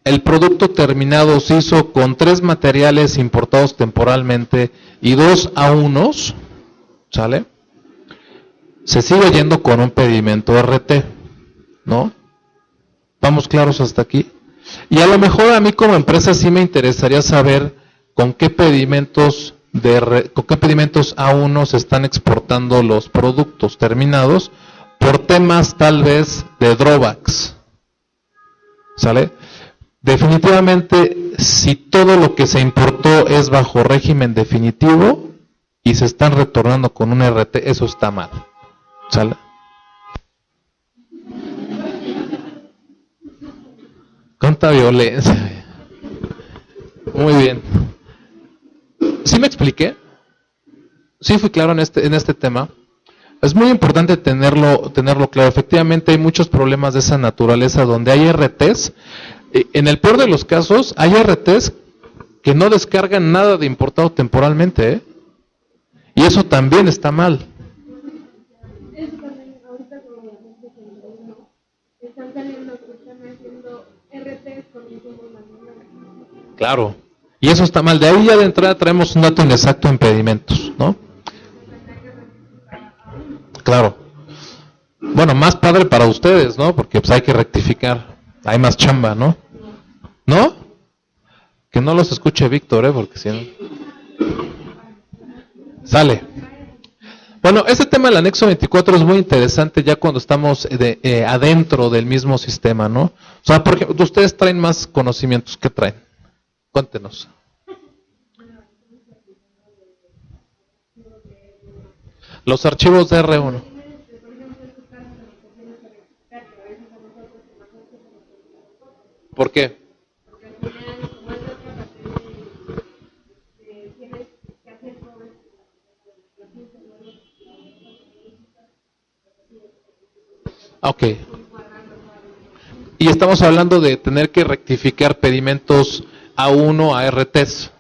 el producto terminado, se hizo con 3 materiales importados temporalmente y 2 a unos, ¿sale? Se sigue yendo con un pedimento RT, ¿no? ¿Vamos claros hasta aquí? Y a lo mejor a mí como empresa sí me interesaría saber con qué pedimentos a uno se están exportando los productos terminados por temas tal vez de drawbacks. ¿Sale? Definitivamente, si todo lo que se importó es bajo régimen definitivo y se están retornando con un RT, eso está mal. ¿Sale? Cuánta violencia. Muy bien. ¿Sí me expliqué? ¿Sí fui claro en este tema? Es muy importante tenerlo claro. Efectivamente hay muchos problemas de esa naturaleza donde hay RTs. En el peor de los casos, hay RTs que no descargan nada de importado temporalmente, ¿eh? Y eso también está mal. Eso también, ahorita con la gente que no están saliendo, que están haciendo RTs con insumos manuales. Claro. Y eso está mal. De ahí ya de entrada traemos un dato inexacto en pedimentos, ¿no? Claro. Bueno, más padre para ustedes, ¿no? Porque pues hay que rectificar. Hay más chamba, ¿no? ¿No? Que no los escuche Víctor, porque si no... Sale. Bueno, este tema del anexo 24 es muy interesante ya cuando estamos adentro del mismo sistema, ¿no? O sea, porque ustedes traen más conocimientos. ¿Qué traen? Cuéntenos. Los archivos de R1. ¿Por qué? Ok. Y estamos hablando de tener que rectificar pedimentos A1 a RTs,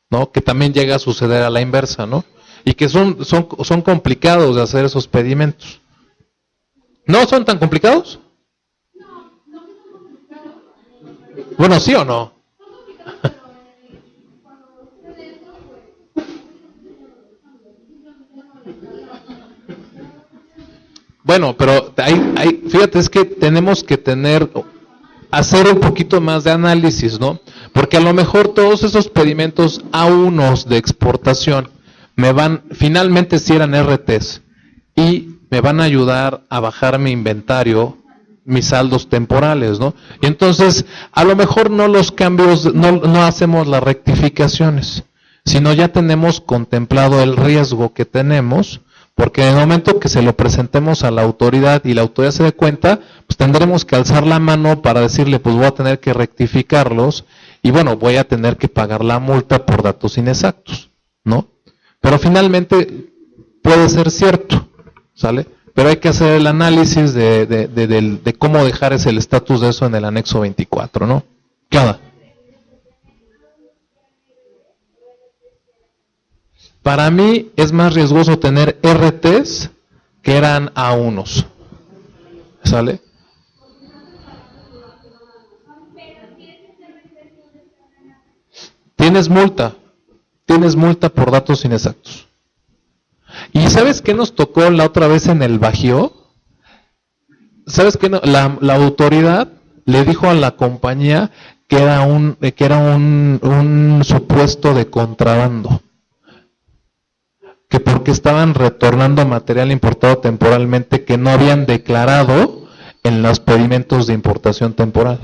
¿no? Que también llega a suceder a la inversa, ¿no? Y que son complicados de hacer esos pedimentos. ¿No son tan complicados? Bueno, ¿sí o no? Bueno, pero fíjate, es que tenemos que hacer un poquito más de análisis, ¿no? Porque a lo mejor todos esos pedimentos A1 de exportación finalmente si eran RTs, y me van a ayudar a bajar mi inventario, mis saldos temporales, ¿no? Y entonces, a lo mejor no los cambios, no hacemos las rectificaciones, sino ya tenemos contemplado el riesgo que tenemos, porque en el momento que se lo presentemos a la autoridad y la autoridad se dé cuenta, pues tendremos que alzar la mano para decirle, pues voy a tener que rectificarlos, y bueno, voy a tener que pagar la multa por datos inexactos, ¿no? Pero finalmente puede ser cierto, ¿sale? Pero hay que hacer el análisis de cómo dejar el estatus de eso en el anexo 24, ¿no? ¿Qué onda? Para mí es más riesgoso tener RTs que eran A1s, ¿sale? Tienes multa por datos inexactos. ¿Y sabes qué nos tocó la otra vez en el Bajío? ¿Sabes qué? La autoridad le dijo a la compañía que era un supuesto de contrabando, que porque estaban retornando material importado temporalmente que no habían declarado en los pedimentos de importación temporal.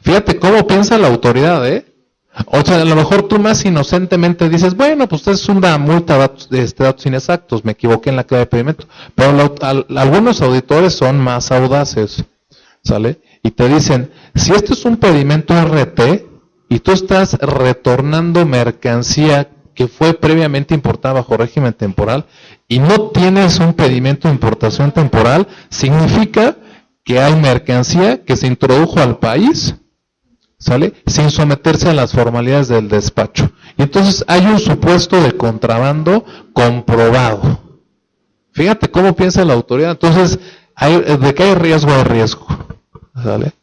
Fíjate cómo piensa la autoridad, ¿eh? O sea, a lo mejor tú más inocentemente dices, bueno, pues es una multa de datos inexactos, me equivoqué en la clave de pedimento. Pero algunos auditores son más audaces, ¿sale? Y te dicen, si esto es un pedimento RT y tú estás retornando mercancía que fue previamente importada bajo régimen temporal y no tienes un pedimento de importación temporal, significa que hay mercancía que se introdujo al país, ¿sale? Sin someterse a las formalidades del despacho. Y entonces hay un supuesto de contrabando comprobado. Fíjate cómo piensa la autoridad. Entonces, de que hay riesgo, ¿sale?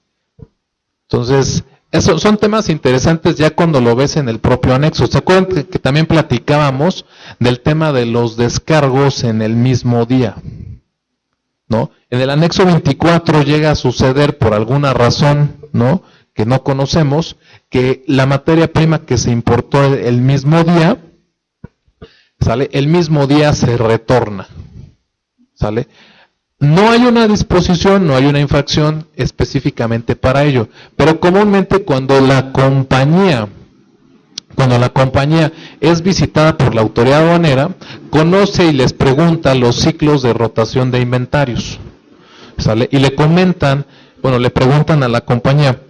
Entonces, esos son temas interesantes ya cuando lo ves en el propio anexo. ¿Se acuerdan que también platicábamos del tema de los descargos en el mismo día? ¿No? En el anexo 24 llega a suceder por alguna razón, ¿no?, que no conocemos, que la materia prima que se importó el mismo día, ¿sale? El mismo día se retorna, ¿sale? No hay una disposición, no hay una infracción específicamente para ello, pero comúnmente cuando la compañía es visitada por la autoridad aduanera, conoce y les pregunta los ciclos de rotación de inventarios, ¿sale? Y le preguntan a la compañía,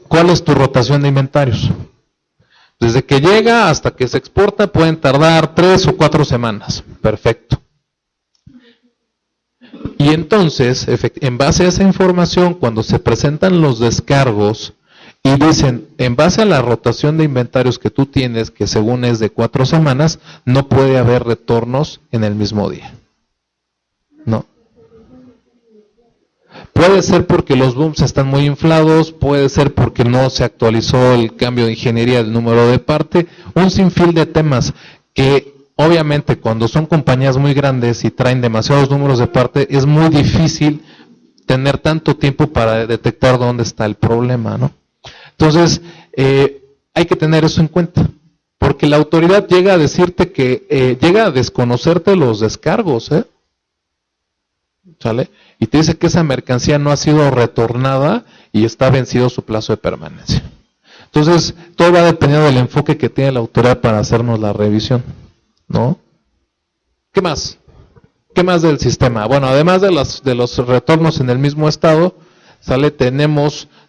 ¿cuál es tu rotación de inventarios? Desde que llega hasta que se exporta pueden tardar 3 o 4 semanas. Perfecto. Y entonces, en base a esa información, cuando se presentan los descargos y dicen, en base a la rotación de inventarios que tú tienes, que según es de 4 semanas, no puede haber retornos en el mismo día. No. Puede ser porque los booms están muy inflados, puede ser porque no se actualizó el cambio de ingeniería del número de parte, un sinfín de temas que obviamente cuando son compañías muy grandes y traen demasiados números de parte, es muy difícil tener tanto tiempo para detectar dónde está el problema, ¿no? Entonces, hay que tener eso en cuenta, porque la autoridad llega a decirte que, llega a desconocerte los descargos, ¿sale? Y te dice que esa mercancía no ha sido retornada y está vencido su plazo de permanencia. Entonces, todo va dependiendo del enfoque que tiene la autoridad para hacernos la revisión, ¿no? ¿Qué más? ¿Qué más del sistema? Bueno, además de los retornos en el mismo estado, ¿sale?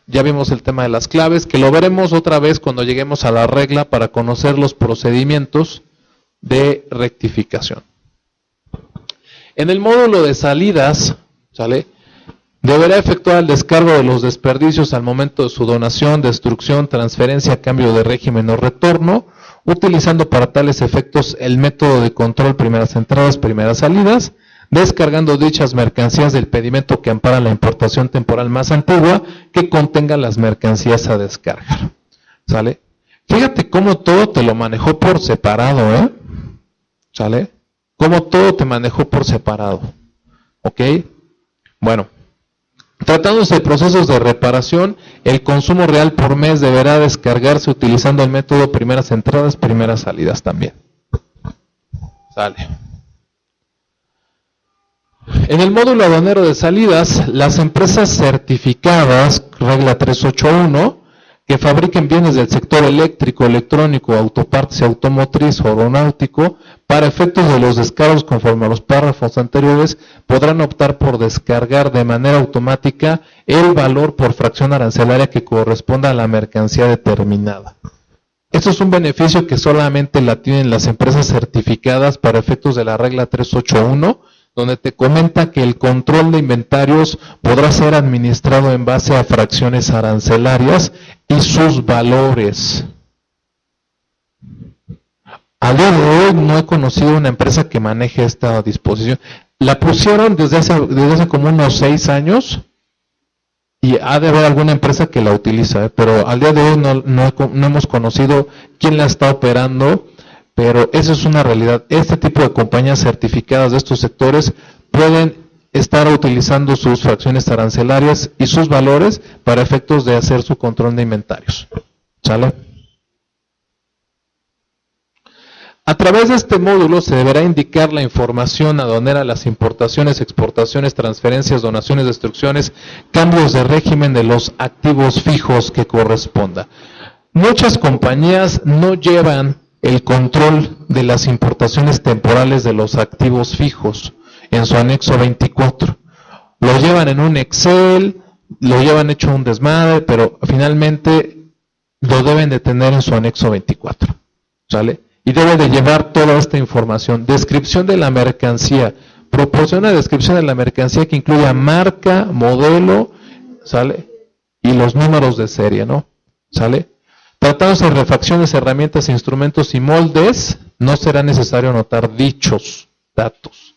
Ya vimos el tema de las claves, que lo veremos otra vez cuando lleguemos a la regla para conocer los procedimientos de rectificación. En el módulo de salidas, ¿sale?, deberá efectuar el descargo de los desperdicios al momento de su donación, destrucción, transferencia, cambio de régimen o retorno, utilizando para tales efectos el método de control primeras entradas, primeras salidas, descargando dichas mercancías del pedimento que ampara la importación temporal más antigua que contenga las mercancías a descargar. ¿Sale? Fíjate cómo todo te lo manejó por separado, ¿sale? Cómo todo te manejó por separado. ¿Ok? Bueno, Tratándose de procesos de reparación, el consumo real por mes deberá descargarse utilizando el método primeras entradas, primeras salidas también. Sale. En el módulo aduanero de salidas, las empresas certificadas, regla 381, que fabriquen bienes del sector eléctrico, electrónico, autopartes y automotriz o aeronáutico, para efectos de los descargos conforme a los párrafos anteriores, podrán optar por descargar de manera automática el valor por fracción arancelaria que corresponda a la mercancía determinada. Esto es un beneficio que solamente la tienen las empresas certificadas para efectos de la regla 381, donde te comenta que el control de inventarios podrá ser administrado en base a fracciones arancelarias y sus valores. Al día de hoy no he conocido una empresa que maneje esta disposición. La pusieron desde hace como unos 6 años y ha de haber alguna empresa que la utiliza, pero al día de hoy no hemos conocido quién la está operando. Pero eso es una realidad. Este tipo de compañías certificadas de estos sectores pueden estar utilizando sus fracciones arancelarias y sus valores para efectos de hacer su control de inventarios. ¿Sale? A través de este módulo se deberá indicar la información aduanera a las importaciones, exportaciones, transferencias, donaciones, destrucciones, cambios de régimen de los activos fijos que corresponda. Muchas compañías no llevan el control de las importaciones temporales de los activos fijos en su anexo 24. Lo llevan en un Excel, lo llevan hecho un desmadre, pero finalmente lo deben de tener en su anexo 24. ¿Sale? Y debe de llevar toda esta información. Descripción de la mercancía. Proporciona descripción de la mercancía que incluya marca, modelo, ¿sale? Y los números de serie, ¿no? ¿Sale? Tratándose de refacciones, herramientas, instrumentos y moldes, no será necesario anotar dichos datos.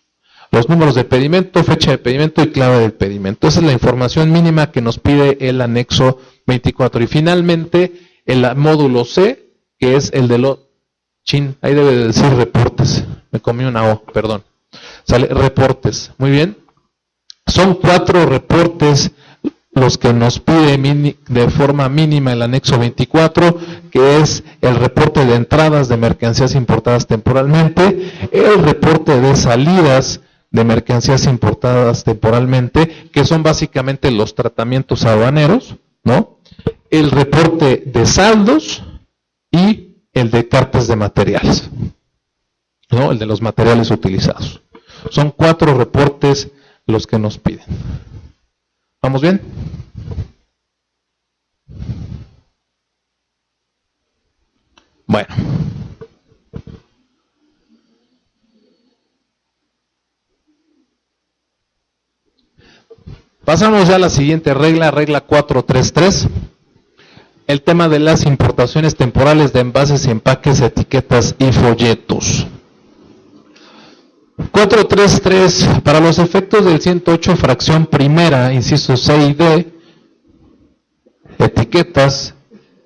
Los números de pedimento, fecha de pedimento y clave del pedimento. Esa es la información mínima que nos pide el anexo 24. Y finalmente, el módulo C, que es el de los... ahí debe de decir reportes. Me comí una O, perdón. Sale, reportes. Muy bien. Son 4 reportes los que nos pide de forma mínima el anexo 24, que es el reporte de entradas de mercancías importadas temporalmente, el reporte de salidas de mercancías importadas temporalmente, que son básicamente los tratamientos aduaneros, ¿no? El reporte de saldos y el de cartas de materiales, ¿no? El de los materiales utilizados. Son 4 reportes los que nos piden. ¿Vamos bien? Bueno. Pasamos ya a la siguiente regla, regla 433. El tema de las importaciones temporales de envases, empaques, etiquetas y folletos. 433, para los efectos del 108, fracción primera, inciso C y D, etiquetas,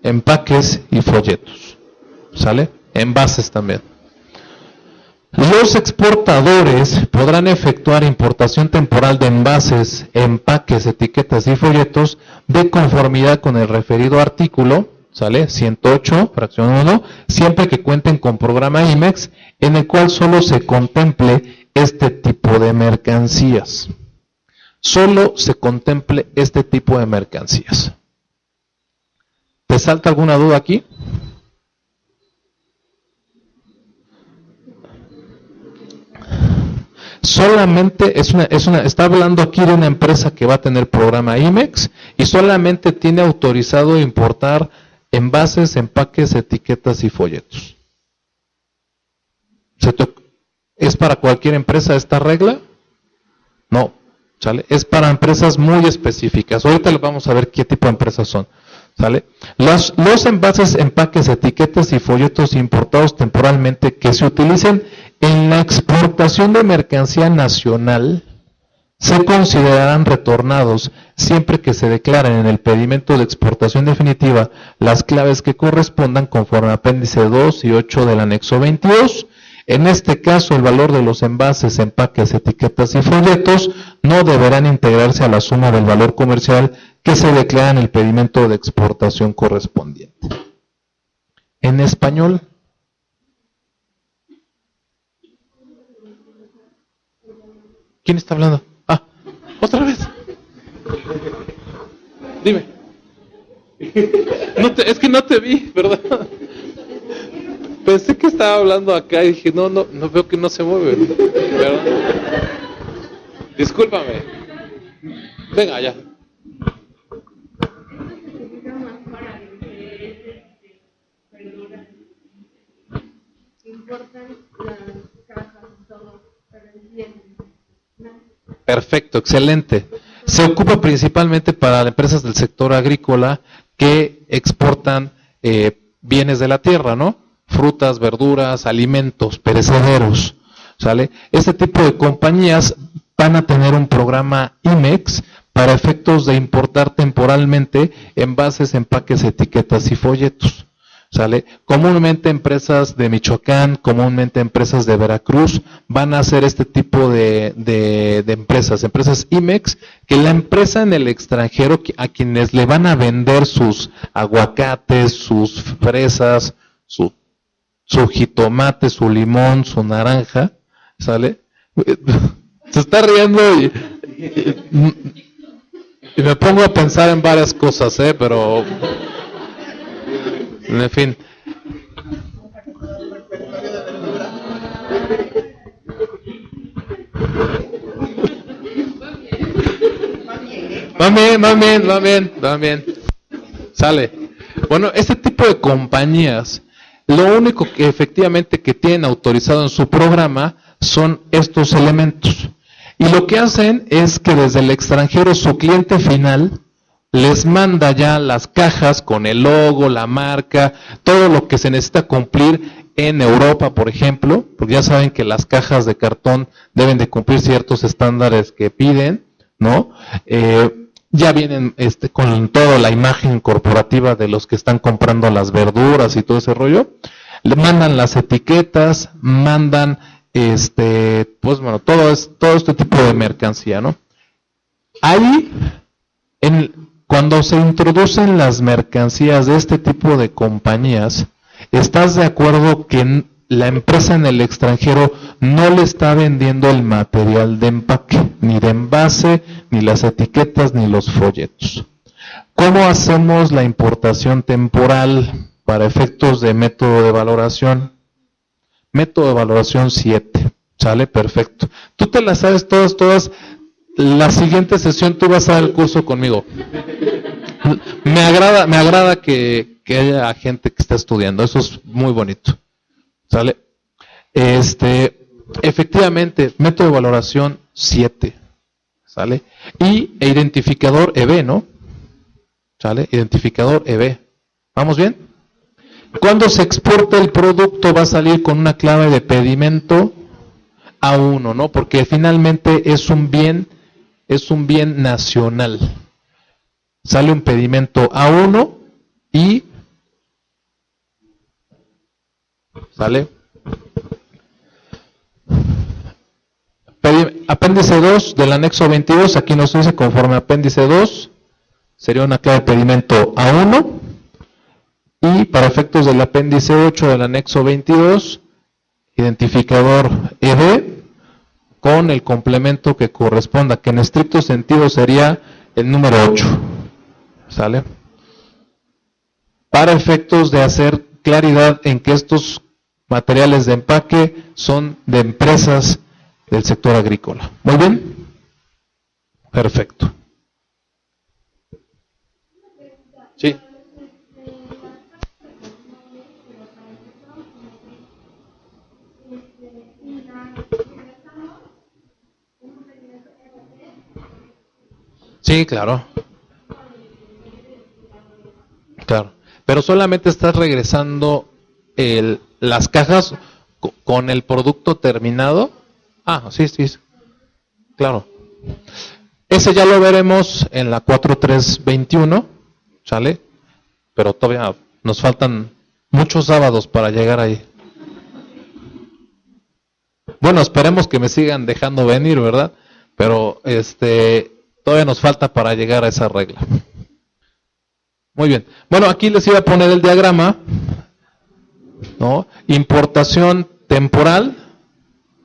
empaques y folletos. ¿Sale? Envases también. Los exportadores podrán efectuar importación temporal de envases, empaques, etiquetas y folletos de conformidad con el referido artículo, ¿sale? 108, fracción 1, siempre que cuenten con programa IMEX, en el cual solo se contemple este tipo de mercancías. Solo se contemple este tipo de mercancías. ¿Te salta alguna duda aquí? Solamente está hablando aquí de una empresa que va a tener programa IMEX y solamente tiene autorizado importar envases, empaques, etiquetas y folletos. ¿Es para cualquier empresa esta regla? No, ¿sale? Es para empresas muy específicas. Ahorita les vamos a ver qué tipo de empresas son. ¿Sale? Los envases, empaques, etiquetas y folletos importados temporalmente que se utilicen en la exportación de mercancía nacional se considerarán retornados siempre que se declaren en el pedimento de exportación definitiva las claves que correspondan conforme a apéndice 2 y 8 del anexo 22, En este caso, el valor de los envases, empaques, etiquetas y folletos no deberán integrarse a la suma del valor comercial que se declara en el pedimento de exportación correspondiente. En español, ¿quién está hablando? Ah, otra vez. Dime. Es que no te vi, ¿verdad? Pensé que estaba hablando acá y dije, no veo que no se mueve. ¿Verdad? Discúlpame. Venga, ya. Perfecto, excelente. Se ocupa principalmente para empresas del sector agrícola que exportan bienes de la tierra, ¿no? Frutas, verduras, alimentos perecederos, ¿sale? Este tipo de compañías van a tener un programa IMEX para efectos de importar temporalmente envases, empaques, etiquetas y folletos, ¿sale? Comúnmente empresas de Michoacán, comúnmente empresas de Veracruz van a hacer este tipo de empresas IMEX, que la empresa en el extranjero a quienes le van a vender sus aguacates, sus fresas, su jitomate, su limón, su naranja, ¿sale? Se está riendo y me pongo a pensar en varias cosas, pero en fin. Va bien. Sale. Bueno, este tipo de compañías, lo único que efectivamente que tienen autorizado en su programa son estos elementos. Y lo que hacen es que desde el extranjero su cliente final les manda ya las cajas con el logo, la marca, todo lo que se necesita cumplir en Europa, por ejemplo, porque ya saben que las cajas de cartón deben de cumplir ciertos estándares que piden, ¿no? Ya vienen con toda la imagen corporativa de los que están comprando las verduras y todo ese rollo. Le mandan las etiquetas, mandan pues bueno, todo este tipo de mercancía, ¿no? Ahí, cuando se introducen las mercancías de este tipo de compañías, ¿estás de acuerdo que la empresa en el extranjero no le está vendiendo el material de empaque, ni de envase, ni las etiquetas, ni los folletos? ¿Cómo hacemos la importación temporal para efectos de método de valoración? Método de valoración 7, ¿sale? Perfecto. Tú te las sabes todas. La siguiente sesión tú vas a dar el curso conmigo. Me agrada que haya gente que está estudiando, eso es muy bonito. ¿Sale? Efectivamente, método de valoración 7, ¿sale? Y identificador EB, ¿no? ¿Sale? Identificador EB. ¿Vamos bien? Cuando se exporta el producto va a salir con una clave de pedimento A1, ¿no? Porque finalmente es un bien nacional. Sale un pedimento A1 y ¿sale? Apéndice 2 del anexo 22, aquí nos dice conforme apéndice 2, sería una clave de pedimento A1, y para efectos del apéndice 8 del anexo 22, identificador EB con el complemento que corresponda, que en estricto sentido sería el número 8, ¿sale? Para efectos de hacer claridad en que estos materiales de empaque son de empresas del sector agrícola. ¿Muy bien? Perfecto. Sí. Sí, claro. Claro. Pero solamente estás regresando las cajas con el producto terminado. Ah, sí. Claro. Ese ya lo veremos en la 4321, ¿sale? Pero todavía nos faltan muchos sábados para llegar ahí. Bueno, esperemos que me sigan dejando venir, ¿verdad? Pero todavía nos falta para llegar a esa regla. Muy bien. Bueno, aquí les iba a poner el diagrama, ¿no? Importación temporal,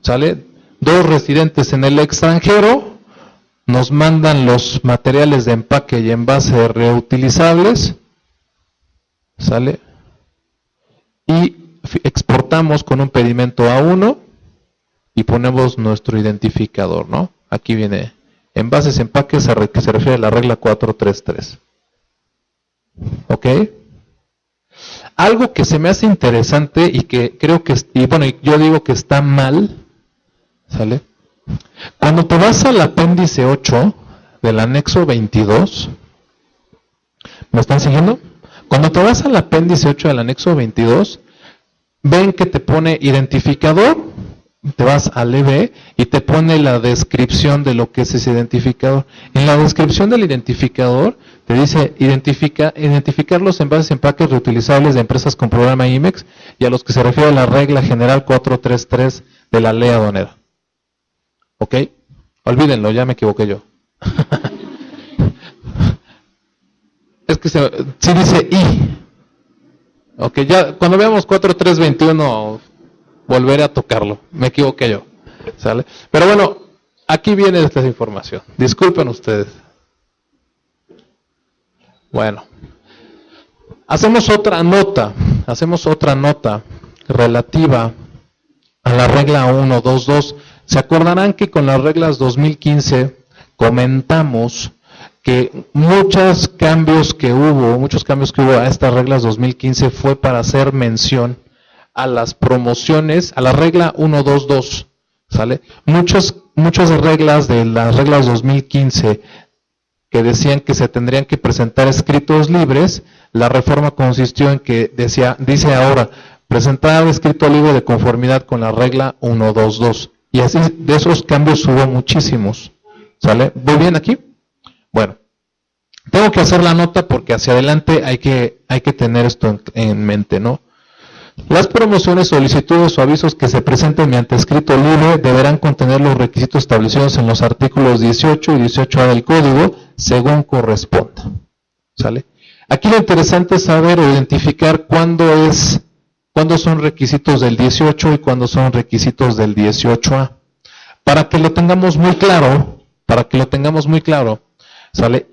¿sale? 2 residentes en el extranjero nos mandan los materiales de empaque y envase reutilizables, ¿sale? Y exportamos con un pedimento A1 y ponemos nuestro identificador, ¿no? Aquí viene envases, empaques, que se refiere a la regla 433. ¿Ok? Algo que se me hace interesante y que creo que, y bueno, yo digo que está mal, ¿sale? Cuando te vas al apéndice 8 del anexo 22, ¿me están siguiendo? Cuando te vas al apéndice 8 del anexo 22, ven que te pone identificador, te vas al EB y te pone la descripción de lo que es ese identificador. En la descripción del identificador te dice identificar los envases y empaques reutilizables de empresas con programa IMEX y a los que se refiere la regla general 433 de la ley aduanera. ¿Ok? Olvídenlo, ya me equivoqué yo. Es que sí dice I. Ok, ya cuando veamos 4321 volveré a tocarlo. Me equivoqué yo. ¿Sale? Pero bueno, aquí viene esta información. Disculpen ustedes. Bueno. Hacemos otra nota relativa a la regla 122. Se acordarán que con las reglas 2015 comentamos que muchos cambios que hubo a estas reglas 2015 fue para hacer mención a las promociones, a la regla 122, ¿sale? Muchas reglas de las reglas 2015 que decían que se tendrían que presentar escritos libres, la reforma consistió en que dice ahora, presentar escrito libre de conformidad con la regla 122. Y así, de esos cambios hubo muchísimos, ¿sale? ¿Voy bien aquí? Bueno, tengo que hacer la nota porque hacia adelante hay que tener esto en mente, ¿no? Las promociones, solicitudes o avisos que se presenten mediante escrito libre deberán contener los requisitos establecidos en los artículos 18 y 18A del Código según corresponda, ¿sale? Aquí lo interesante es saber o identificar cuándo son requisitos del 18 y cuándo son requisitos del 18A. Para que lo tengamos muy claro, ¿sale?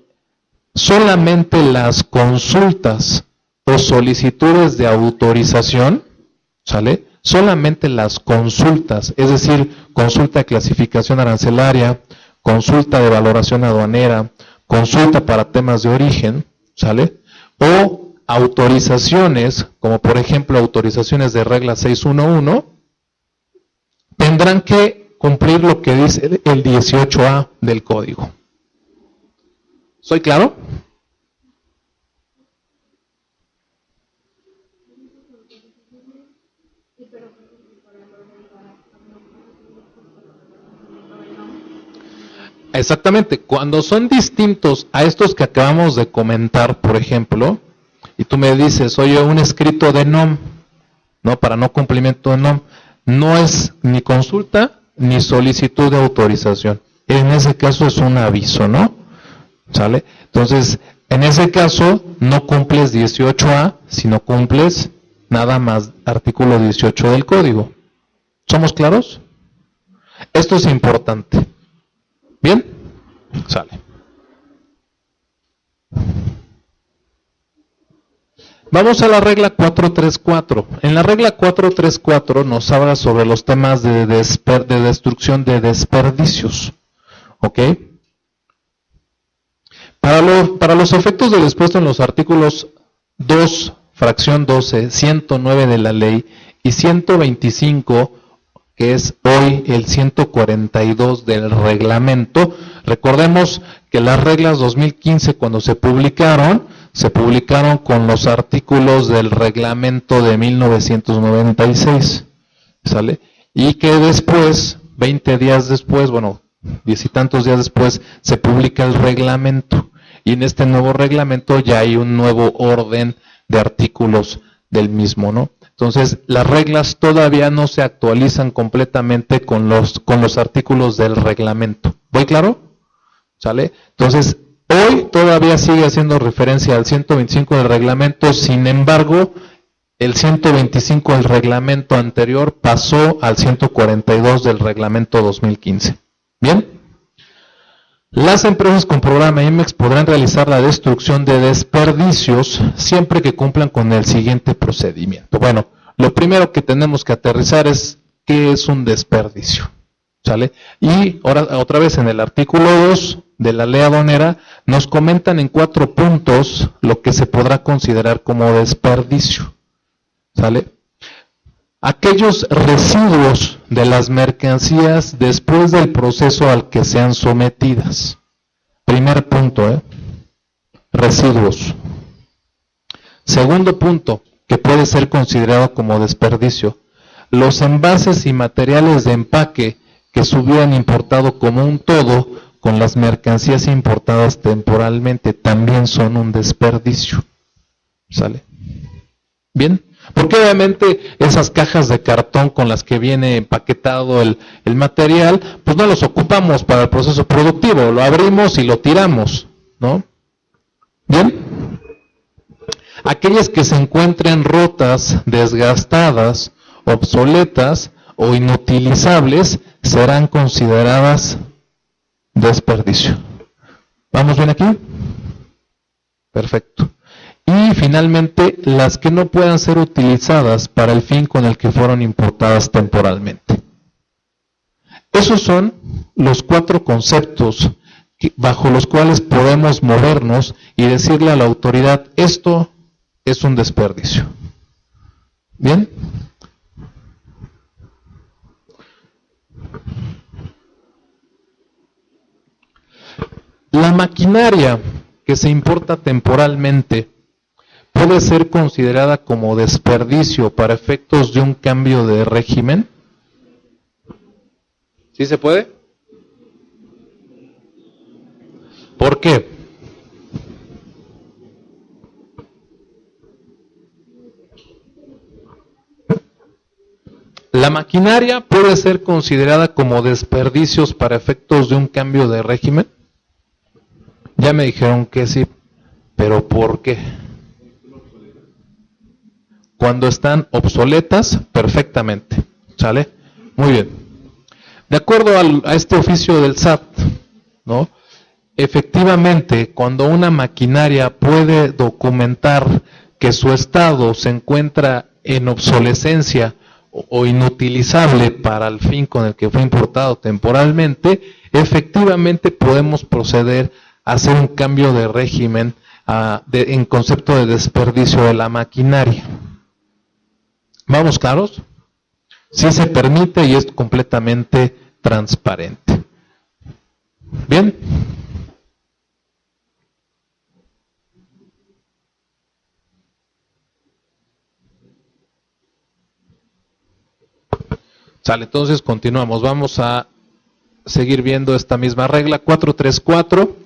Solamente las consultas o solicitudes de autorización, ¿sale? Solamente las consultas, es decir, consulta de clasificación arancelaria, consulta de valoración aduanera, consulta para temas de origen, ¿sale? O autorizaciones, como por ejemplo autorizaciones de regla 611, tendrán que cumplir lo que dice el 18A del código. ¿Soy claro? Exactamente, cuando son distintos a estos que acabamos de comentar, por ejemplo, y tú me dices, oye, un escrito de NOM, ¿no? Para no cumplimiento de NOM, no es ni consulta ni solicitud de autorización. En ese caso es un aviso, ¿no? ¿Sale? Entonces, en ese caso no cumples 18A, sino cumples nada más artículo 18 del código. ¿Somos claros? Esto es importante. ¿Bien? Sale. Vamos a la regla 434. En la regla 434 nos habla sobre los temas de destrucción de desperdicios. ¿Ok? Para los efectos del expuesto en los artículos 2, fracción 12, 109 de la ley y 125, que es hoy el 142 del reglamento, recordemos que las reglas 2015 cuando se publicaron con los artículos del reglamento de 1996, ¿sale? Y que después, 20 días después, bueno, 10 y tantos días después, se publica el reglamento. Y en este nuevo reglamento ya hay un nuevo orden de artículos del mismo, ¿no? Entonces, las reglas todavía no se actualizan completamente con los artículos del reglamento. ¿Voy claro? ¿Sale? Entonces, hoy todavía sigue haciendo referencia al 125 del reglamento, sin embargo, el 125 del reglamento anterior pasó al 142 del reglamento 2015. ¿Bien? Las empresas con programa IMEX podrán realizar la destrucción de desperdicios siempre que cumplan con el siguiente procedimiento. Bueno, lo primero que tenemos que aterrizar es qué es un desperdicio. ¿Sale? Y ahora otra vez en el artículo 2 de la ley aduanera nos comentan en 4 puntos lo que se podrá considerar como desperdicio. ¿Sale? Aquellos residuos de las mercancías después del proceso al que sean sometidas. Primer punto, residuos. Segundo punto, que puede ser considerado como desperdicio. Los envases y materiales de empaque que se hubieran importado como un todo con las mercancías importadas temporalmente también son un desperdicio. ¿Sale? ¿Bien? Porque obviamente esas cajas de cartón con las que viene empaquetado el material, pues no los ocupamos para el proceso productivo, lo abrimos y lo tiramos, ¿no? ¿Bien? Aquellas que se encuentren rotas, desgastadas, obsoletas o inutilizables serán consideradas desperdicio. ¿Vamos bien aquí? Perfecto. Y finalmente, las que no puedan ser utilizadas para el fin con el que fueron importadas temporalmente. Esos son los 4 conceptos bajo los cuales podemos movernos y decirle a la autoridad, esto es un desperdicio. ¿Bien? La maquinaria que se importa temporalmente puede ser considerada como desperdicio para efectos de un cambio de régimen. ¿Sí se puede? ¿Por qué? La maquinaria puede ser considerada como desperdicios para efectos de un cambio de régimen. Ya me dijeron que sí, pero ¿por qué? Cuando están obsoletas, perfectamente. ¿Sale? Muy bien. De acuerdo a este oficio del SAT, ¿no? Efectivamente, cuando una maquinaria puede documentar que su estado se encuentra en obsolescencia o inutilizable para el fin con el que fue importado temporalmente, efectivamente podemos proceder a hacer un cambio de régimen en concepto de desperdicio de la maquinaria. ¿Vamos claros? Sí se permite y es completamente transparente. ¿Bien? Sale, entonces continuamos. Vamos a seguir viendo esta misma regla, 434.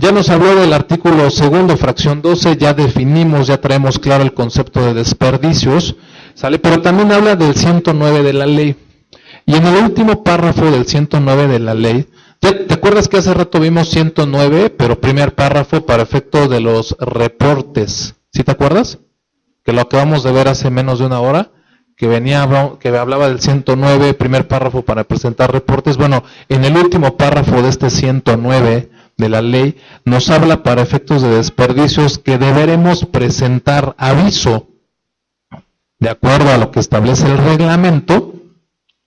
Ya nos habló del artículo segundo, fracción 12, ya definimos, ya traemos claro el concepto de desperdicios, ¿sale? Pero también habla del 109 de la ley. Y en el último párrafo del 109 de la ley, ¿te acuerdas que hace rato vimos 109, pero primer párrafo para efecto de los reportes? ¿Sí te acuerdas? Que lo acabamos de ver hace menos de una hora, que hablaba del 109, primer párrafo para presentar reportes. Bueno, en el último párrafo de este 109 de la ley, nos habla para efectos de desperdicios que deberemos presentar aviso, de acuerdo a lo que establece el reglamento,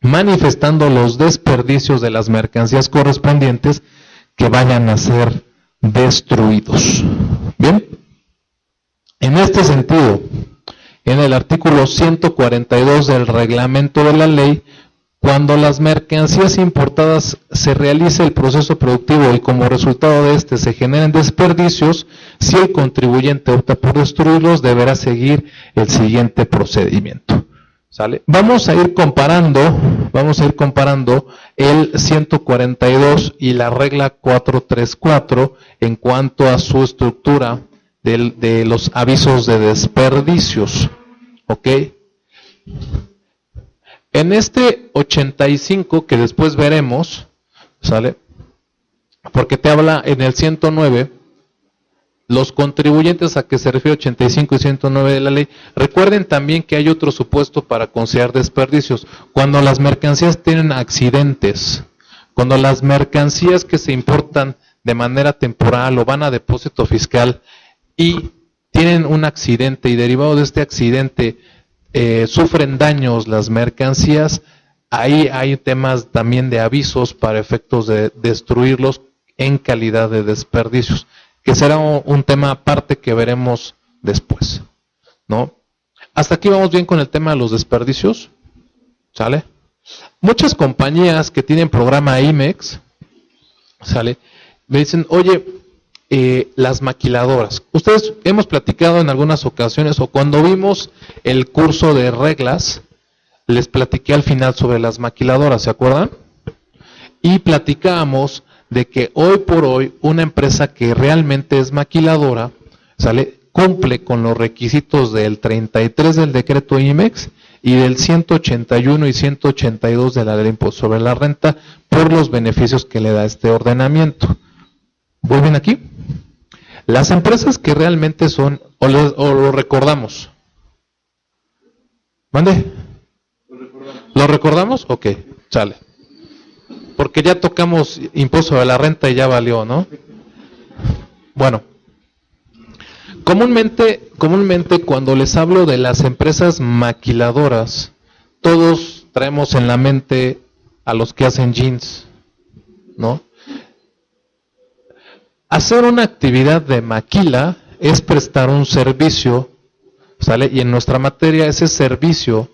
manifestando los desperdicios de las mercancías correspondientes que vayan a ser destruidos. Bien, en este sentido, en el artículo 142 del reglamento de la ley, cuando las mercancías importadas se realice el proceso productivo y como resultado de este se generen desperdicios, si el contribuyente opta por destruirlos, deberá seguir el siguiente procedimiento. ¿Sale? Vamos a ir comparando el 142 y la regla 434 en cuanto a su estructura de los avisos de desperdicios. ¿Ok? En este 85 que después veremos, ¿sale? Porque te habla en el 109, los contribuyentes a que se refiere 85 y 109 de la ley. Recuerden también que hay otro supuesto para considerar desperdicios. Cuando las mercancías tienen accidentes, cuando las mercancías que se importan de manera temporal o van a depósito fiscal y tienen un accidente y derivado de este accidente sufren daños las mercancías, ahí hay temas también de avisos para efectos de destruirlos en calidad de desperdicios, que será un tema aparte que veremos después, ¿no? Hasta aquí vamos bien con el tema de los desperdicios, ¿sale? Muchas compañías que tienen programa IMEX, ¿sale? Me dicen, oye, las maquiladoras. Ustedes hemos platicado en algunas ocasiones o cuando vimos el curso de reglas, les platiqué al final sobre las maquiladoras, ¿se acuerdan? Y platicábamos de que hoy por hoy una empresa que realmente es maquiladora, ¿sale? Cumple con los requisitos del 33 del decreto IMEX y del 181 y 182 de la ley de impuesto sobre la renta por los beneficios que le da este ordenamiento. ¿Voy bien aquí? Las empresas que realmente son, o lo recordamos. ¿Mande? ¿Lo recordamos? Ok, sale. Porque ya tocamos impuesto de la renta y ya valió, ¿no? Bueno, comúnmente cuando les hablo de las empresas maquiladoras, todos traemos en la mente a los que hacen jeans, ¿no? Hacer una actividad de maquila es prestar un servicio, ¿sale? Y en nuestra materia ese servicio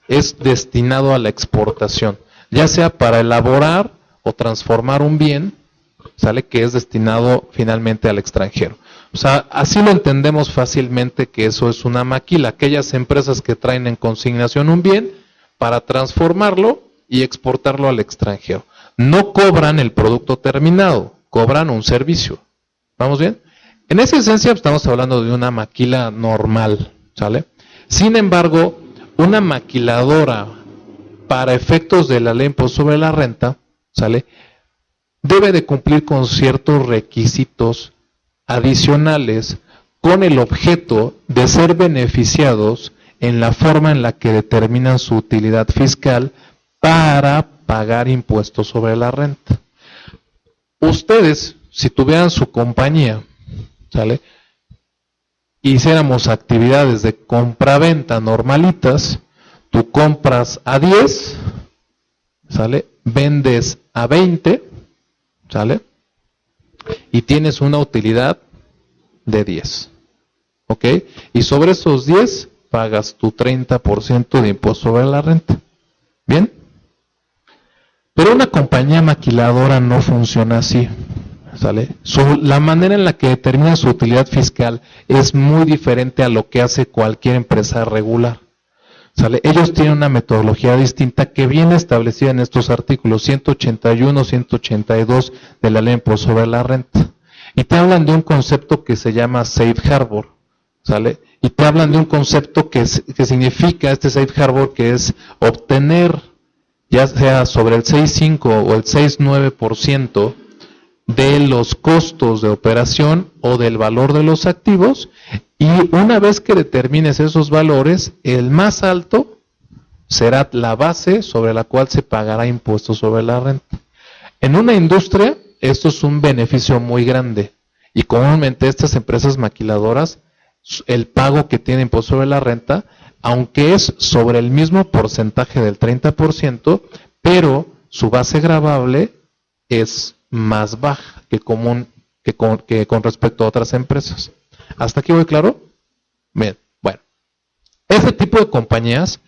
es destinado a la exportación, ya sea para elaborar o transformar un bien, ¿sale? Que es destinado finalmente al extranjero. O sea, así lo entendemos fácilmente que eso es una maquila, aquellas empresas que traen en consignación un bien para transformarlo y exportarlo al extranjero. No cobran el producto terminado, cobran un servicio. ¿Vamos bien? En esa esencia estamos hablando de una maquila normal, ¿sale? Sin embargo, una maquiladora para efectos de la ley de impuesto sobre la renta, ¿sale? Debe de cumplir con ciertos requisitos adicionales con el objeto de ser beneficiados en la forma en la que determinan su utilidad fiscal para pagar impuestos sobre la renta. Ustedes, si tuvieran su compañía, ¿sale? Hiciéramos actividades de compra-venta normalitas, tú compras a 10, ¿sale? Vendes a 20, ¿sale? Y tienes una utilidad de 10, ¿ok? Y sobre esos 10 pagas tu 30% de impuesto sobre la renta, ¿bien? Pero una compañía maquiladora no funciona así, ¿sale? La manera en la que determina su utilidad fiscal es muy diferente a lo que hace cualquier empresa regular, ¿sale? Ellos tienen una metodología distinta que viene establecida en estos artículos 181, 182 de la ley de impuesto sobre la renta. Y te hablan de un concepto que se llama Safe Harbor, ¿sale? Y te hablan de un concepto que significa este Safe Harbor, que es obtener, ya sea sobre el 6.5 o el 6.9% de los costos de operación o del valor de los activos, y una vez que determines esos valores, el más alto será la base sobre la cual se pagará impuestos sobre la renta. En una industria, esto es un beneficio muy grande, y comúnmente estas empresas maquiladoras, el pago que tienen impuesto sobre la renta, aunque es sobre el mismo porcentaje del 30%, pero su base gravable es más baja que con respecto a otras empresas. ¿Hasta aquí voy claro? Bien, bueno. Este tipo de compañías,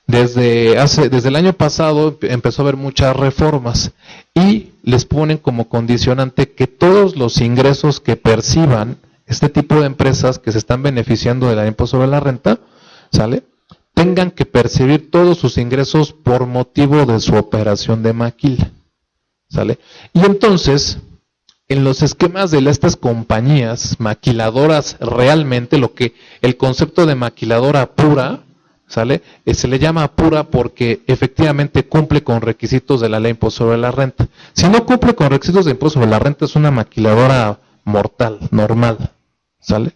desde el año pasado empezó a haber muchas reformas y les ponen como condicionante que todos los ingresos que perciban este tipo de empresas que se están beneficiando del impuesto sobre la renta, ¿sale? Tengan que percibir todos sus ingresos por motivo de su operación de maquila, ¿sale? Y entonces, en los esquemas de estas compañías maquiladoras realmente, el concepto de maquiladora pura, ¿sale? Se le llama pura porque efectivamente cumple con requisitos de la ley de impuesto sobre la renta. Si no cumple con requisitos de impuesto sobre la renta, es una maquiladora mortal, normal, ¿sale?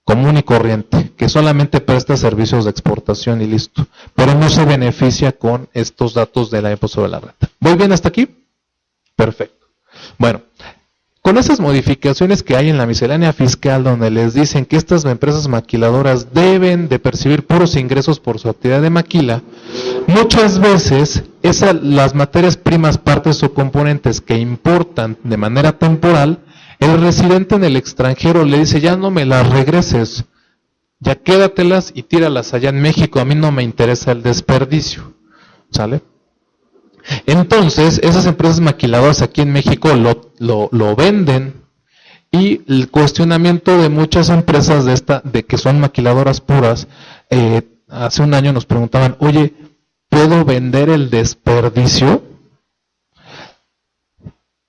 Común y corriente, que solamente presta servicios de exportación y listo, pero no se beneficia con estos datos de la ley de impuesto sobre la renta. ¿Voy bien hasta aquí? Perfecto. Bueno, con esas modificaciones que hay en la miscelánea fiscal, donde les dicen que estas empresas maquiladoras deben de percibir puros ingresos por su actividad de maquila, muchas veces las materias primas, partes o componentes que importan de manera temporal, el residente en el extranjero le dice, ya no me las regreses, ya quédatelas y tíralas allá en México, a mí no me interesa el desperdicio, ¿sale? Entonces, esas empresas maquiladoras aquí en México lo venden, y el cuestionamiento de muchas empresas de que son maquiladoras puras, hace un año nos preguntaban, oye, ¿puedo vender el desperdicio?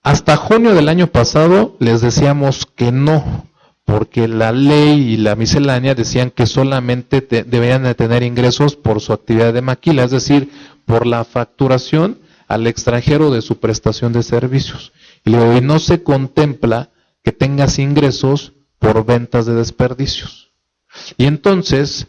Hasta junio del año pasado les decíamos que no, porque la ley y la miscelánea decían que solamente deberían de tener ingresos por su actividad de maquila, es decir, por la facturación al extranjero de su prestación de servicios. Y luego, y no se contempla que tengas ingresos por ventas de desperdicios. Y entonces,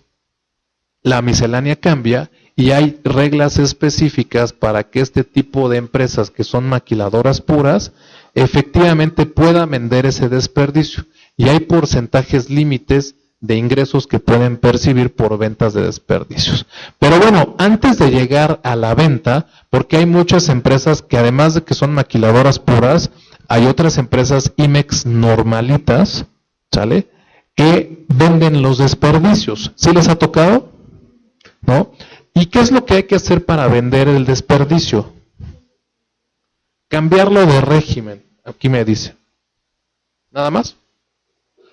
la miscelánea cambia y hay reglas específicas para que este tipo de empresas que son maquiladoras puras, efectivamente puedan vender ese desperdicio. Y hay porcentajes límites de ingresos que pueden percibir por ventas de desperdicios. Pero bueno, antes de llegar a la venta, porque hay muchas empresas que además de que son maquiladoras puras, hay otras empresas IMEX normalitas, ¿sale? Que venden los desperdicios. ¿Sí les ha tocado? ¿No? ¿Y qué es lo que hay que hacer para vender el desperdicio? Cambiarlo de régimen. Aquí me dice. ¿Nada más?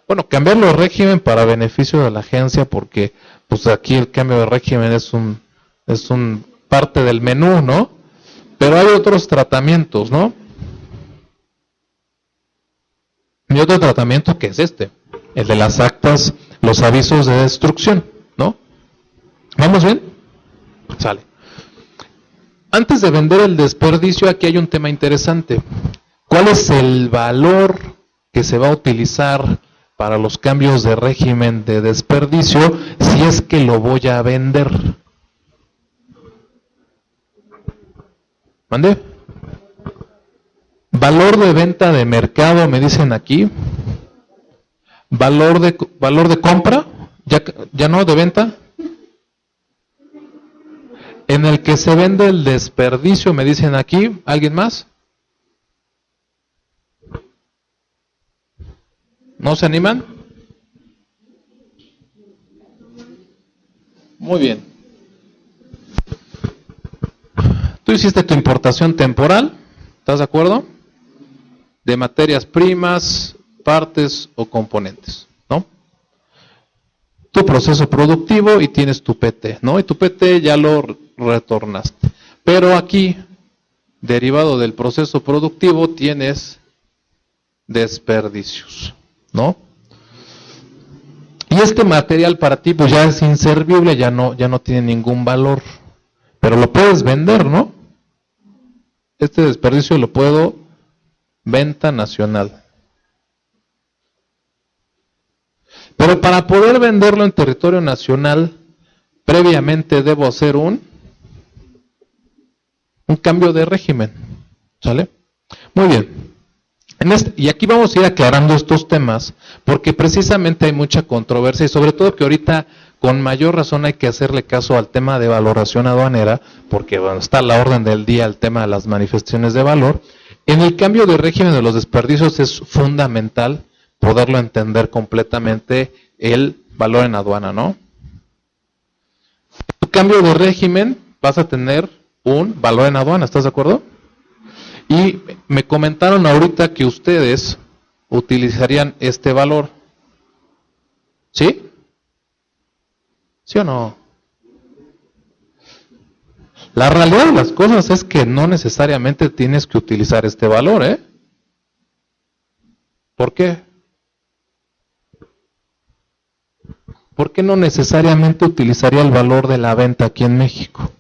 Bueno, cambiarlo de régimen para beneficio de la agencia, porque pues aquí el cambio de régimen es un parte del menú, ¿no? Pero hay otros tratamientos, ¿no? Y otro tratamiento que es el de las actas, los avisos de destrucción, ¿no? ¿Vamos bien? Sale. Antes de vender el desperdicio, aquí hay un tema interesante. ¿Cuál es el valor que se va a utilizar para los cambios de régimen de desperdicio si es que lo voy a vender? ¿Mande? Valor de venta de mercado, me dicen aquí. Valor de compra, ya no, de venta. En el que se vende el desperdicio, me dicen aquí. ¿Alguien más? ¿No se animan? Muy bien. Tú hiciste tu importación temporal, ¿estás de acuerdo? De materias primas, partes o componentes, ¿no? Tu proceso productivo y tienes tu PT, ¿no? Y tu PT ya lo retornaste. Pero aquí, derivado del proceso productivo, tienes desperdicios, ¿no? Y este material para ti pues ya es inservible, ya no tiene ningún valor, pero lo puedes vender, ¿no? Este desperdicio lo puedo venta nacional. Pero para poder venderlo en territorio nacional, previamente debo hacer un cambio de régimen, ¿sale? Muy bien. Y aquí vamos a ir aclarando estos temas, porque precisamente hay mucha controversia y sobre todo que ahorita con mayor razón hay que hacerle caso al tema de valoración aduanera, porque bueno, está a la orden del día el tema de las manifestaciones de valor. En el cambio de régimen de los desperdicios es fundamental poderlo entender completamente el valor en aduana, ¿no? En tu cambio de régimen vas a tener un valor en aduana, ¿estás de acuerdo? Y me comentaron ahorita que ustedes utilizarían este valor. ¿Sí? ¿Sí o no? La realidad de las cosas es que no necesariamente tienes que utilizar este valor, ¿eh? ¿Por qué? ¿por qué no necesariamente utilizaría el valor de la venta aquí en México?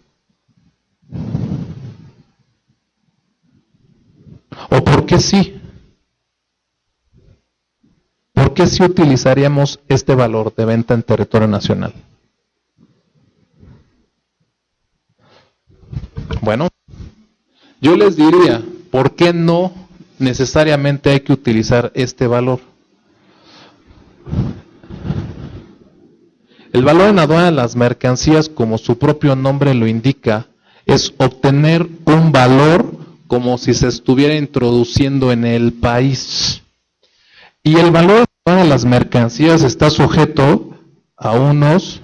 ¿O por qué sí? ¿Por qué sí utilizaríamos este valor de venta en territorio nacional? Bueno, yo les diría, ¿por qué no necesariamente hay que utilizar este valor? El valor en aduana de las mercancías, como su propio nombre lo indica, es obtener un valor como si se estuviera introduciendo en el país. Y el valor de las mercancías está sujeto a unos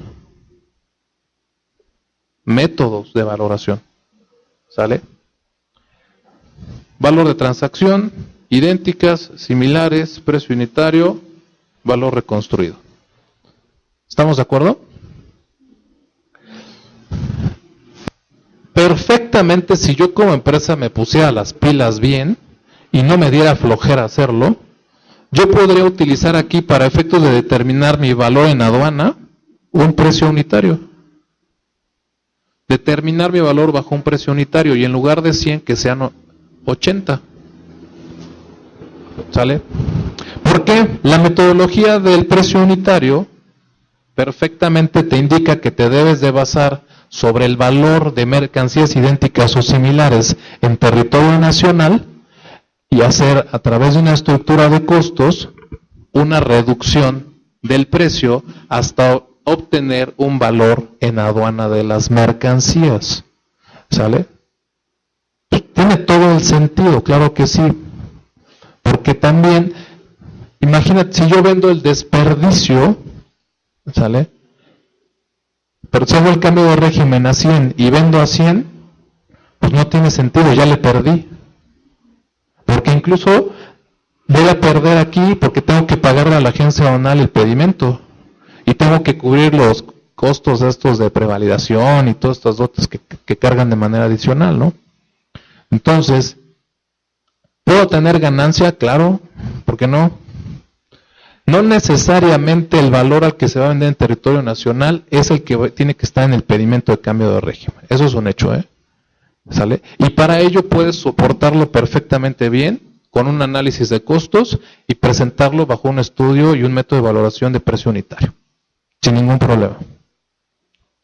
métodos de valoración. ¿Sale? Valor de transacción, idénticas, similares, precio unitario, valor reconstruido. ¿Estamos de acuerdo? Perfectamente, si yo como empresa me pusiera las pilas bien y no me diera flojera hacerlo, yo podría utilizar aquí para efectos de determinar mi valor en aduana un precio unitario. Determinar mi valor bajo un precio unitario y en lugar de 100 que sean 80. ¿Sale? ¿Por qué? La metodología del precio unitario perfectamente te indica que te debes de basar sobre el valor de mercancías idénticas o similares en territorio nacional y hacer a través de una estructura de costos una reducción del precio hasta obtener un valor en aduana de las mercancías. ¿Sale? Tiene todo el sentido, claro que sí. Porque también, imagínate, si yo vendo el desperdicio, ¿sale? Pero si hago el cambio de régimen a 100 y vendo a 100, pues no tiene sentido, ya le perdí. Porque incluso voy a perder aquí porque tengo que pagarle a la agencia aduanal el pedimento. Y tengo que cubrir los costos estos de prevalidación y todas estas dotes que cargan de manera adicional, ¿no? Entonces, ¿puedo tener ganancia? Claro, ¿por qué no? No necesariamente el valor al que se va a vender en territorio nacional es el que tiene que estar en el pedimento de cambio de régimen. Eso es un hecho, ¿eh? ¿Sale? Y para ello puedes soportarlo perfectamente bien con un análisis de costos y presentarlo bajo un estudio y un método de valoración de precio unitario, sin ningún problema.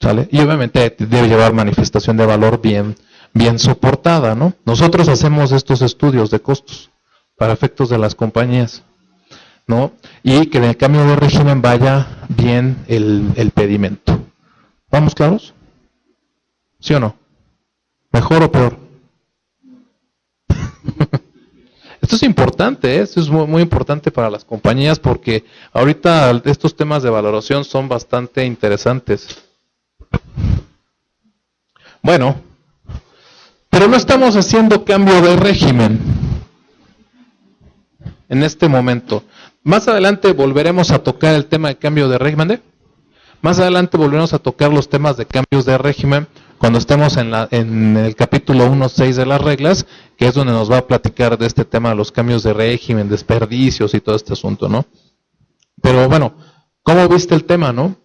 ¿Sale? Y obviamente debe llevar manifestación de valor bien soportada, ¿no? Nosotros hacemos estos estudios de costos para efectos de las compañías, ¿no? Y que en el cambio de régimen vaya bien el pedimento. ¿Vamos claros? ¿Sí o no? ¿Mejor o peor? Esto es importante, ¿eh? Esto es muy, muy importante para las compañías porque ahorita estos temas de valoración son bastante interesantes. Bueno, pero no estamos haciendo cambio de régimen en este momento. Más adelante volveremos a tocar el tema de cambio de régimen. Más adelante volveremos a tocar los temas de cambios de régimen cuando estemos en el capítulo 1.6 de las reglas, que es donde nos va a platicar de este tema de los cambios de régimen, desperdicios y todo este asunto, ¿no? Pero bueno, ¿cómo viste el tema, no?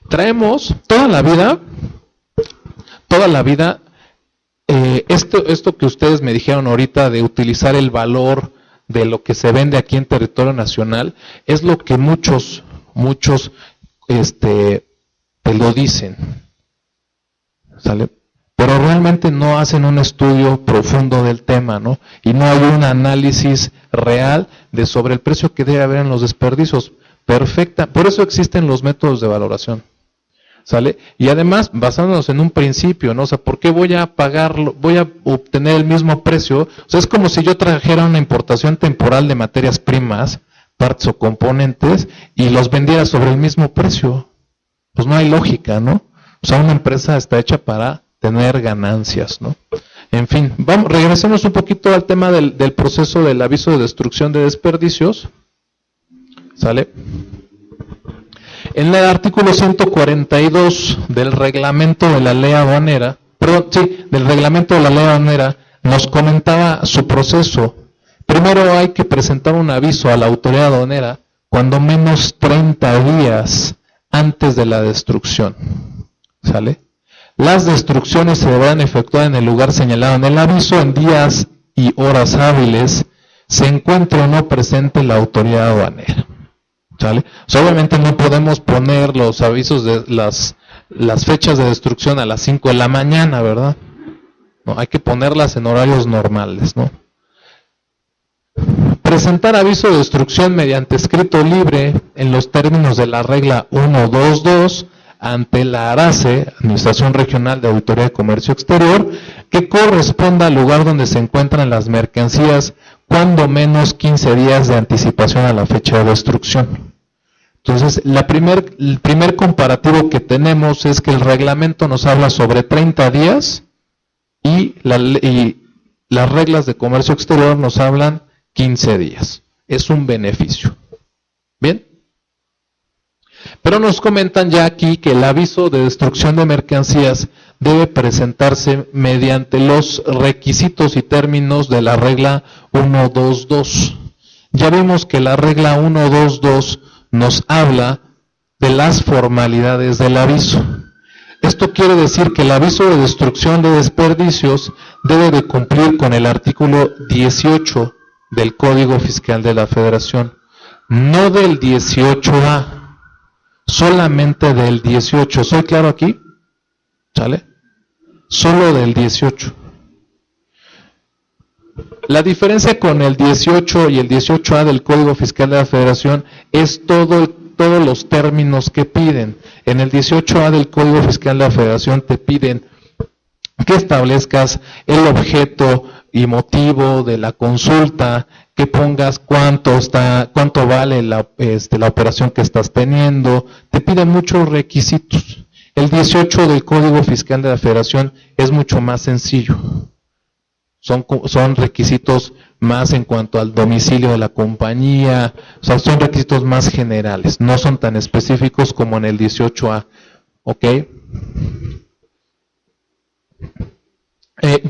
Traemos toda la vida, esto que ustedes me dijeron ahorita de utilizar el valor de lo que se vende aquí en territorio nacional, es lo que muchos te lo dicen, ¿sale? Pero realmente no hacen un estudio profundo del tema, ¿no? Y no hay un análisis real sobre el precio que debe haber en los desperdicios. Perfecta, por eso existen los métodos de valoración, ¿sale? Y además, basándonos en un principio, ¿no? O sea, ¿por qué voy a pagarlo, voy a obtener el mismo precio? O sea, es como si yo trajera una importación temporal de materias primas, partes o componentes, y los vendiera sobre el mismo precio. Pues no hay lógica, ¿no? O sea, una empresa está hecha para tener ganancias, ¿no? En fin, regresemos un poquito al tema del proceso del aviso de destrucción de desperdicios, ¿sale? En el artículo 142 del reglamento de la ley aduanera, del reglamento de la ley aduanera, nos comentaba su proceso. Primero hay que presentar un aviso a la autoridad aduanera cuando menos 30 días antes de la destrucción. ¿Sale? Las destrucciones se deberán efectuar en el lugar señalado en el aviso en días y horas hábiles, se encuentre o no presente la autoridad aduanera. ¿Sale? O sea, obviamente no podemos poner los avisos de las fechas de destrucción a las 5 de la mañana, ¿verdad? No, hay que ponerlas en horarios normales, ¿no? Presentar aviso de destrucción mediante escrito libre en los términos de la regla 122 ante la ARACE, Administración Regional de Auditoría de Comercio Exterior, que corresponda al lugar donde se encuentran las mercancías, cuando menos 15 días de anticipación a la fecha de destrucción. Entonces, el primer comparativo que tenemos es que el reglamento nos habla sobre 30 días y las reglas de comercio exterior nos hablan 15 días. Es un beneficio. ¿Bien? Pero nos comentan ya aquí que el aviso de destrucción de mercancías debe presentarse mediante los requisitos y términos de la regla 122. Ya vimos que la regla 122 nos habla de las formalidades del aviso. Esto quiere decir que el aviso de destrucción de desperdicios debe de cumplir con el artículo 18 del Código Fiscal de la Federación, no del 18A. Solamente del 18. ¿Soy claro aquí? ¿Sale? Solo del 18. La diferencia con el 18 y el 18A del Código Fiscal de la Federación es todos los términos que piden. En el 18A del Código Fiscal de la Federación te piden que establezcas el objeto y motivo de la consulta, que pongas cuánto vale la operación que estás teniendo. Te piden muchos requisitos. El 18 del Código Fiscal de la Federación es mucho más sencillo. Son requisitos más en cuanto al domicilio de la compañía, o sea, son requisitos más generales, no son tan específicos como en el 18A. ¿Ok?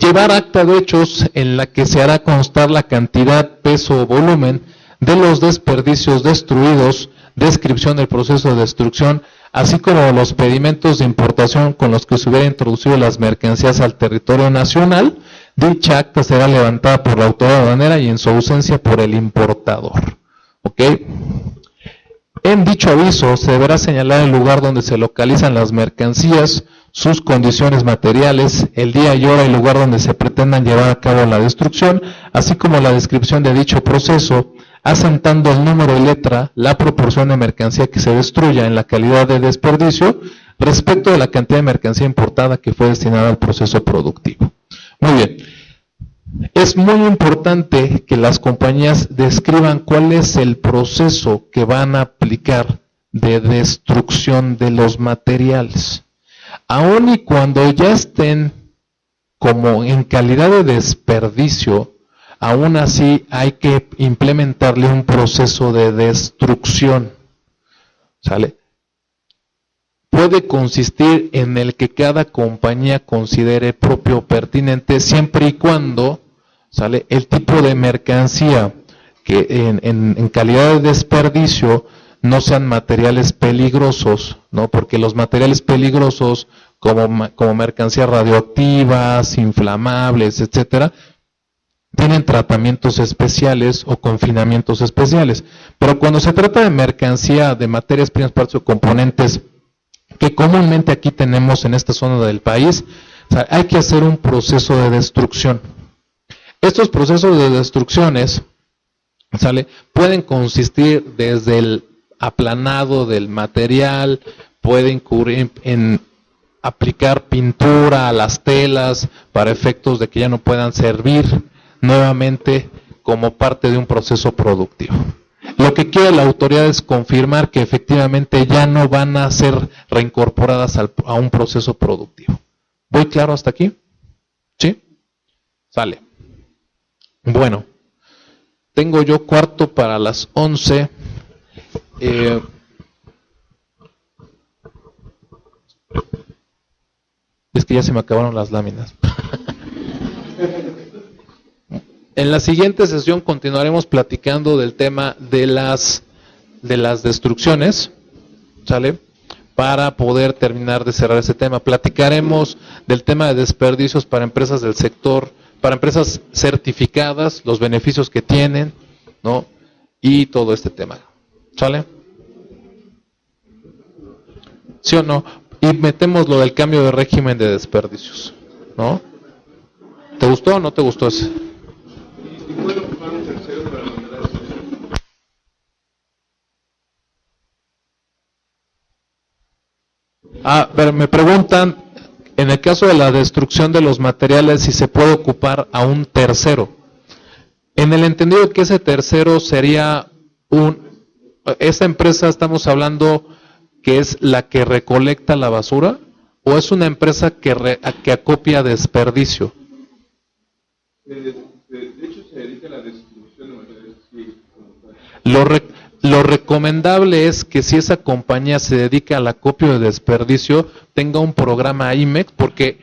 Llevar acta de hechos en la que se hará constar la cantidad, peso o volumen de los desperdicios destruidos, descripción del proceso de destrucción, así como los pedimentos de importación con los que se hubiera introducido las mercancías al territorio nacional. Dicha acta será levantada por la autoridad aduanera y en su ausencia por el importador. ¿Ok? En dicho aviso se deberá señalar el lugar donde se localizan las mercancías, sus condiciones materiales, el día y hora y lugar donde se pretendan llevar a cabo la destrucción, así como la descripción de dicho proceso, asentando el número y letra, la proporción de mercancía que se destruya en la calidad de desperdicio, respecto de la cantidad de mercancía importada que fue destinada al proceso productivo. Muy bien. Es muy importante que las compañías describan cuál es el proceso que van a aplicar de destrucción de los materiales. Aun y cuando ya estén como en calidad de desperdicio, aún así hay que implementarle un proceso de destrucción. ¿Sale? Puede consistir en el que cada compañía considere propio o pertinente, siempre y cuando, ¿sale?, el tipo de mercancía que en calidad de desperdicio no sean materiales peligrosos, ¿no? Porque los materiales peligrosos, como mercancías radioactivas, inflamables, etcétera, tienen tratamientos especiales o confinamientos especiales. Pero cuando se trata de mercancía, de materias primas, partes o componentes que comúnmente aquí tenemos en esta zona del país, o sea, hay que hacer un proceso de destrucción. Estos procesos de destrucciones, ¿sale?, pueden consistir desde el aplanado del material, puede incurrir en aplicar pintura a las telas para efectos de que ya no puedan servir nuevamente como parte de un proceso productivo. Lo que quiere la autoridad es confirmar que efectivamente ya no van a ser reincorporadas a un proceso productivo. ¿Voy claro hasta aquí? ¿Sí? Sale. Bueno, tengo yo cuarto para las 11. Es que ya se me acabaron las láminas. En la siguiente sesión continuaremos platicando del tema de las destrucciones, ¿sale? para poder terminar de cerrar ese tema. Platicaremos del tema de desperdicios para empresas del sector, para empresas certificadas, los beneficios que tienen, ¿no? Y todo este tema. ¿Sale? ¿Sí o no? Y metemos lo del cambio de régimen de desperdicios, ¿no? ¿Te gustó o no te gustó ese? Pero me preguntan, en el caso de la destrucción de los materiales, si se puede ocupar a un tercero. En el entendido que ese tercero sería esa empresa, estamos hablando que es la que recolecta la basura, o es una empresa que acopia desperdicio. De hecho, se dedica a la destrucción de materiales. Sí, Lo recomendable es que si esa compañía se dedica al acopio de desperdicio, tenga un programa IMEX, porque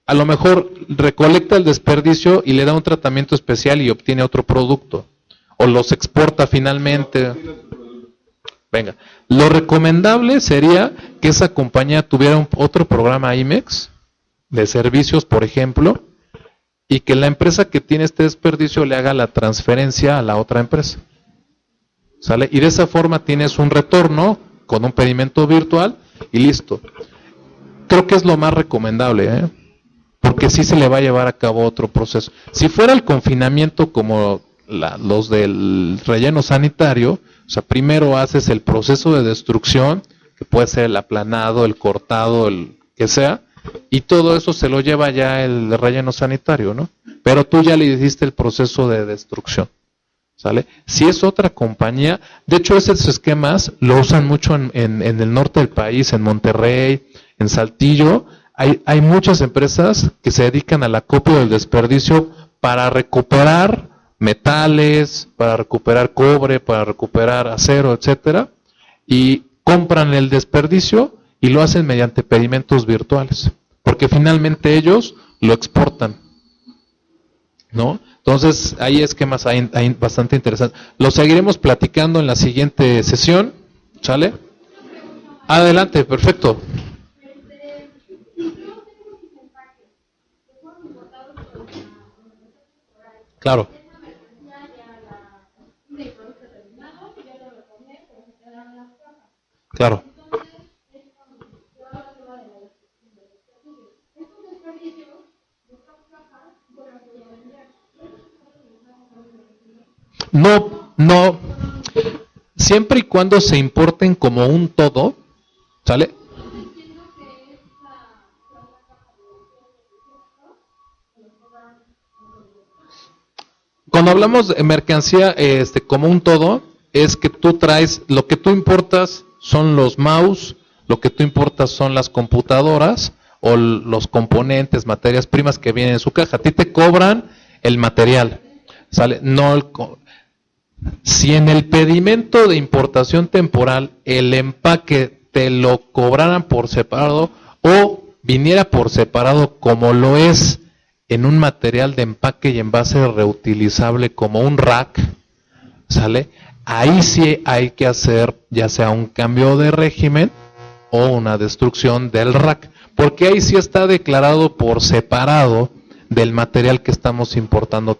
a lo mejor recolecta el desperdicio y le da un tratamiento especial y obtiene otro producto, o los exporta finalmente. Venga, lo recomendable sería que esa compañía tuviera otro programa IMEX de servicios, por ejemplo, y que la empresa que tiene este desperdicio le haga la transferencia a la otra empresa. ¿Sale? Y de esa forma tienes un retorno con un pedimento virtual y listo. Creo que es lo más recomendable, ¿eh? Porque sí se le va a llevar a cabo otro proceso. Si fuera el confinamiento como los del relleno sanitario, o sea, primero haces el proceso de destrucción, que puede ser el aplanado, el cortado, el que sea, y todo eso se lo lleva ya el relleno sanitario, ¿no? Pero tú ya le hiciste el proceso de destrucción, ¿sale? Si es otra compañía, de hecho esos esquemas lo usan mucho en el norte del país, en Monterrey, en Saltillo. Hay muchas empresas que se dedican al acopio del desperdicio para recuperar metales, para recuperar cobre, para recuperar acero, etcétera, y compran el desperdicio y lo hacen mediante pedimentos virtuales, porque finalmente ellos lo exportan, ¿no? Entonces hay esquemas hay bastante interesantes. Lo seguiremos platicando en la siguiente sesión, ¿sale? Adelante, perfecto. Claro. Claro. No, siempre y cuando se importen como un todo, ¿sale? Cuando hablamos de mercancía como un todo, es que tú traes, lo que tú importas son los mouse, lo que tú importas son las computadoras o los componentes, materias primas que vienen en su caja. A ti te cobran el material, ¿sale? No si en el pedimento de importación temporal el empaque te lo cobraran por separado o viniera por separado como lo es en un material de empaque y envase reutilizable como un rack, ¿sale? Ahí sí hay que hacer ya sea un cambio de régimen o una destrucción del rack, porque ahí sí está declarado por separado del material que estamos importando